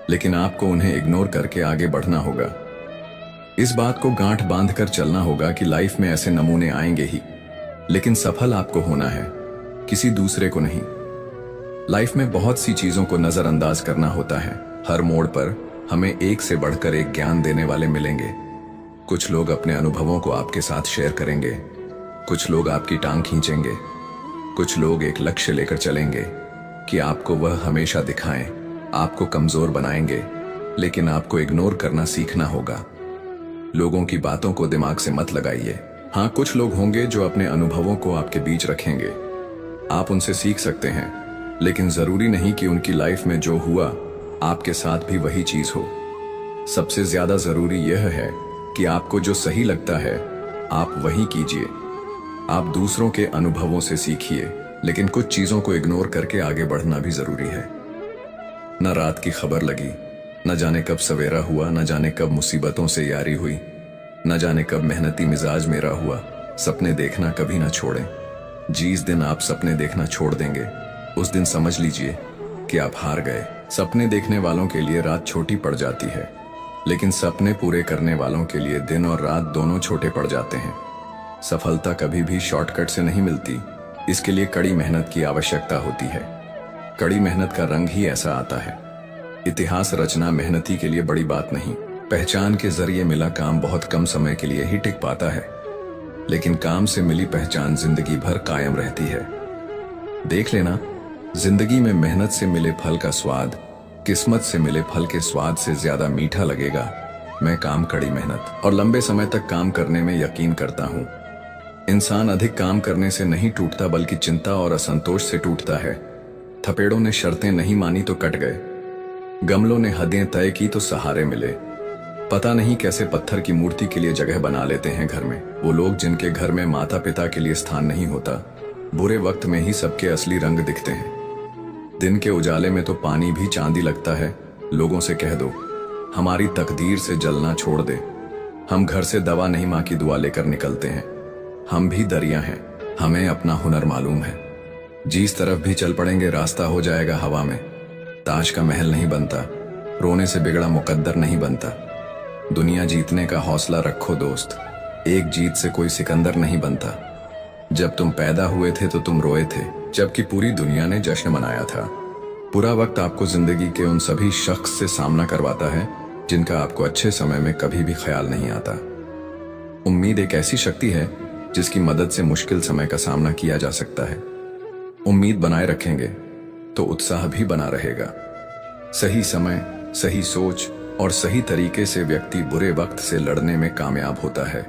लेकिन आपको उन्हें इग्नोर करके आगे बढ़ना होगा। इस बात को गांठ बांधकर चलना होगा कि लाइफ में ऐसे नमूने आएंगे ही, लेकिन सफल आपको होना है, किसी दूसरे को नहीं। लाइफ में बहुत सी चीजों को नजरअंदाज करना होता है। हर मोड़ पर हमें एक से बढ़कर एक ज्ञान देने वाले मिलेंगे। कुछ लोग अपने अनुभवों को आपके साथ शेयर करेंगे, कुछ लोग आपकी टांग खींचेंगे, कुछ लोग एक लक्ष्य लेकर चलेंगे कि आपको वह हमेशा दिखाएं, आपको कमजोर बनाएंगे, लेकिन आपको इग्नोर करना सीखना होगा। लोगों की बातों को दिमाग से मत लगाइए। हाँ, कुछ लोग होंगे जो अपने अनुभवों को आपके बीच रखेंगे, आप उनसे सीख सकते हैं, लेकिन जरूरी नहीं कि उनकी लाइफ में जो हुआ आपके साथ भी वही चीज हो। सबसे ज्यादा जरूरी यह है कि आपको जो सही लगता है आप वही कीजिए। आप दूसरों के अनुभवों से सीखिए, लेकिन कुछ चीजों को इग्नोर करके आगे बढ़ना भी जरूरी है। न रात की खबर लगी, न जाने कब सवेरा हुआ, न जाने कब मुसीबतों से यारी हुई, न जाने कब मेहनती मिजाज मेरा हुआ। सपने देखना कभी ना छोड़ें। जिस दिन आप सपने देखना छोड़ देंगे, उस दिन समझ लीजिए कि आप हार गए। सपने देखने वालों के लिए रात छोटी पड़ जाती है, लेकिन सपने पूरे करने वालों के लिए दिन और रात दोनों छोटे पड़ जाते हैं। सफलता कभी भी शॉर्टकट से नहीं मिलती, इसके लिए कड़ी मेहनत की आवश्यकता होती है। कड़ी मेहनत का रंग ही ऐसा आता है। इतिहास रचना मेहनती के लिए बड़ी बात नहीं। पहचान के जरिए मिला काम बहुत कम समय के लिए ही टिक पाता है, लेकिन काम से मिली पहचान जिंदगी भर कायम रहती है। देख लेना, जिंदगी में मेहनत से मिले फल का स्वाद किस्मत से मिले फल के स्वाद से ज्यादा मीठा लगेगा। मैं काम, कड़ी मेहनत और लंबे समय तक काम करने में यकीन करता हूँ। इंसान अधिक काम करने से नहीं टूटता, बल्कि चिंता और असंतोष से टूटता है। थपेड़ों ने शर्तें नहीं मानी तो कट गए, गमलों ने हदें तय की तो सहारे मिले। पता नहीं कैसे पत्थर की मूर्ति के लिए जगह बना लेते हैं घर में वो लोग जिनके घर में माता पिता के लिए स्थान नहीं होता। बुरे वक्त में ही सबके असली रंग दिखते हैं। दिन के उजाले में तो पानी भी चांदी लगता है। लोगों से कह दो हमारी तकदीर से जलना छोड़ दे। हम घर से दवा नहीं, माँ की दुआ लेकर निकलते हैं। हम भी दरिया हैं, हमें अपना हुनर मालूम है। जिस तरफ भी चल पड़ेंगे रास्ता हो जाएगा हवा में। ताज का महल नहीं बनता, रोने से बिगड़ा मुकद्दर नहीं बनता। दुनिया जीतने का हौसला रखो दोस्त, एक जीत से कोई सिकंदर नहीं बनता। जब तुम पैदा हुए थे तो तुम रोए थे, जबकि पूरी दुनिया ने जश्न मनाया था। बुरा वक्त आपको जिंदगी के उन सभी शख्स से सामना करवाता है जिनका आपको अच्छे समय में कभी भी ख्याल नहीं आता। उम्मीद एक ऐसी शक्ति है जिसकी मदद से मुश्किल समय का सामना किया जा सकता है। उम्मीद बनाए रखेंगे तो उत्साह भी बना रहेगा। सही समय, सही सोच और सही तरीके से व्यक्ति बुरे वक्त से लड़ने में कामयाब होता है।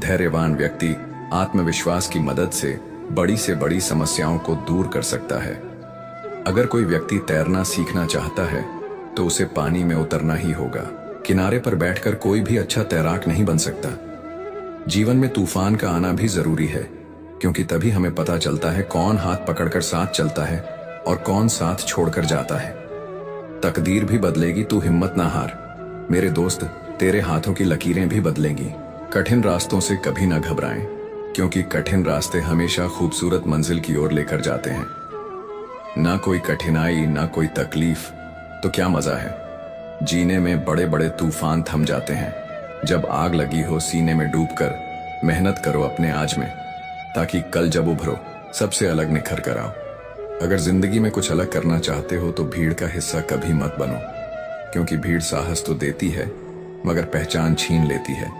धैर्यवान व्यक्ति आत्मविश्वास की मदद से बड़ी समस्याओं को दूर कर सकता है। अगर कोई व्यक्ति तैरना सीखना चाहता है तो उसे पानी में उतरना ही होगा। किनारे पर बैठकर कोई भी अच्छा तैराक नहीं बन सकता। जीवन में तूफान का आना भी जरूरी है, क्योंकि तभी हमें पता चलता है कौन हाथ पकड़कर साथ चलता है और कौन साथ छोड़कर जाता है। तकदीर भी बदलेगी, तू हिम्मत ना हार मेरे दोस्त। तेरे हाथों की लकीरें भी बदलेंगी। कठिन रास्तों से कभी ना घबराएं, क्योंकि कठिन रास्ते हमेशा खूबसूरत मंजिल की ओर लेकर जाते हैं। ना कोई कठिनाई ना कोई तकलीफ, तो क्या मजा है। जीने में बड़े बड़े तूफान थम जाते हैं जब आग लगी हो सीने में डूबकर मेहनत करो अपने आज में, ताकि कल जब उभरो सबसे अलग निखर कर आओ। अगर जिंदगी में कुछ अलग करना चाहते हो तो भीड़ का हिस्सा कभी मत बनो, क्योंकि भीड़ साहस तो देती है मगर पहचान छीन लेती है।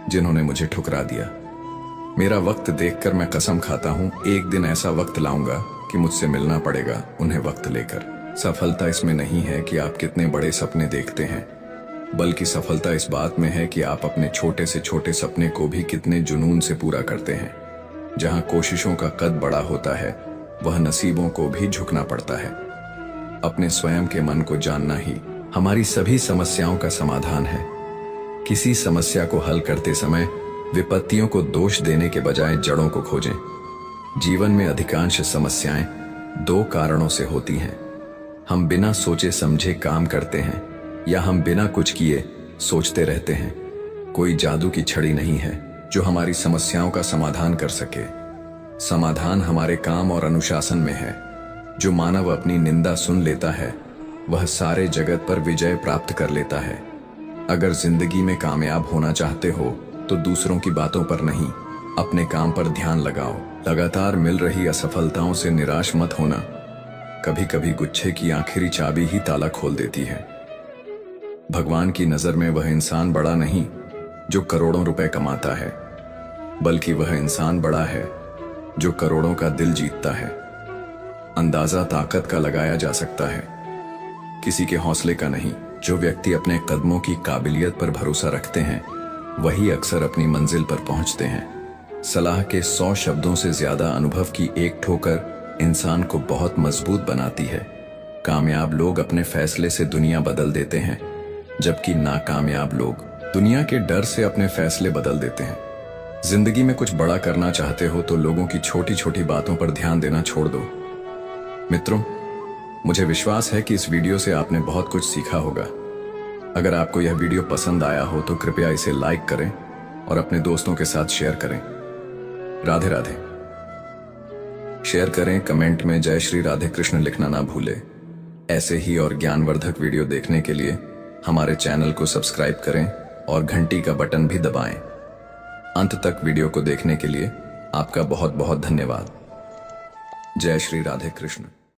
जिन्होंने मुझे ठुकरा दिया, मेरा वक्त देखकर मैं कसम खाता हूं एक दिन ऐसा वक्त लाऊंगा कि मुझसे मिलना पड़ेगा उन्हें वक्त लेकर। सफलता इसमें नहीं है कि आप कितने बड़े सपने देखते हैं, बल्कि सफलता इस बात में है कि आप अपने छोटे से छोटे सपने को भी कितने जुनून से पूरा करते हैं। जहां कोशिशों का कद बड़ा होता है वह नसीबों को भी झुकना पड़ता है। अपने स्वयं के मन को जानना ही हमारी सभी समस्याओं का समाधान है। किसी समस्या को हल करते समय विपत्तियों को दोष देने के बजाय जड़ों को खोजें। जीवन में अधिकांश समस्याएं दो कारणों से होती हैं। हम बिना सोचे समझे काम करते हैं या हम बिना कुछ किए सोचते रहते हैं। कोई जादू की छड़ी नहीं है जो हमारी समस्याओं का समाधान कर सके। समाधान हमारे काम और अनुशासन में है। जो मानव अपनी निंदा सुन लेता है वह सारे जगत पर विजय प्राप्त कर लेता है। अगर जिंदगी में कामयाब होना चाहते हो तो दूसरों की बातों पर नहीं, अपने काम पर ध्यान लगाओ। लगातार मिल रही असफलताओं से निराश मत होना। कभी कभी गुच्छे की आखिरी चाबी ही ताला खोल देती है। भगवान की नजर में वह इंसान बड़ा नहीं जो करोड़ों रुपए कमाता है, बल्कि वह इंसान बड़ा है जो करोड़ों का दिल जीतता है। अंदाजा ताकत का लगाया जा सकता है, किसी के हौसले का नहीं। जो व्यक्ति अपने कदमों की काबिलियत पर भरोसा रखते हैं वही अक्सर अपनी मंजिल पर पहुंचते हैं। सलाह के 100 शब्दों से ज्यादा अनुभव की एक ठोकर इंसान को बहुत मजबूत बनाती है। कामयाब लोग अपने फैसले से दुनिया बदल देते हैं, जबकि नाकामयाब लोग दुनिया के डर से अपने फैसले बदल देते हैं। जिंदगी में कुछ बड़ा करना चाहते हो तो लोगों की छोटी छोटी बातों पर ध्यान देना छोड़ दो। मित्रों, मुझे विश्वास है कि इस वीडियो से आपने बहुत कुछ सीखा होगा। अगर आपको यह वीडियो पसंद आया हो तो कृपया इसे लाइक करें और अपने दोस्तों के साथ शेयर करें। राधे राधे। शेयर करें, कमेंट में जय श्री राधे कृष्ण लिखना ना भूले। ऐसे ही और ज्ञानवर्धक वीडियो देखने के लिए हमारे चैनल को सब्सक्राइब करें और घंटी का बटन भी दबाएं। अंत तक वीडियो को देखने के लिए आपका बहुत बहुत धन्यवाद। जय श्री राधे कृष्ण।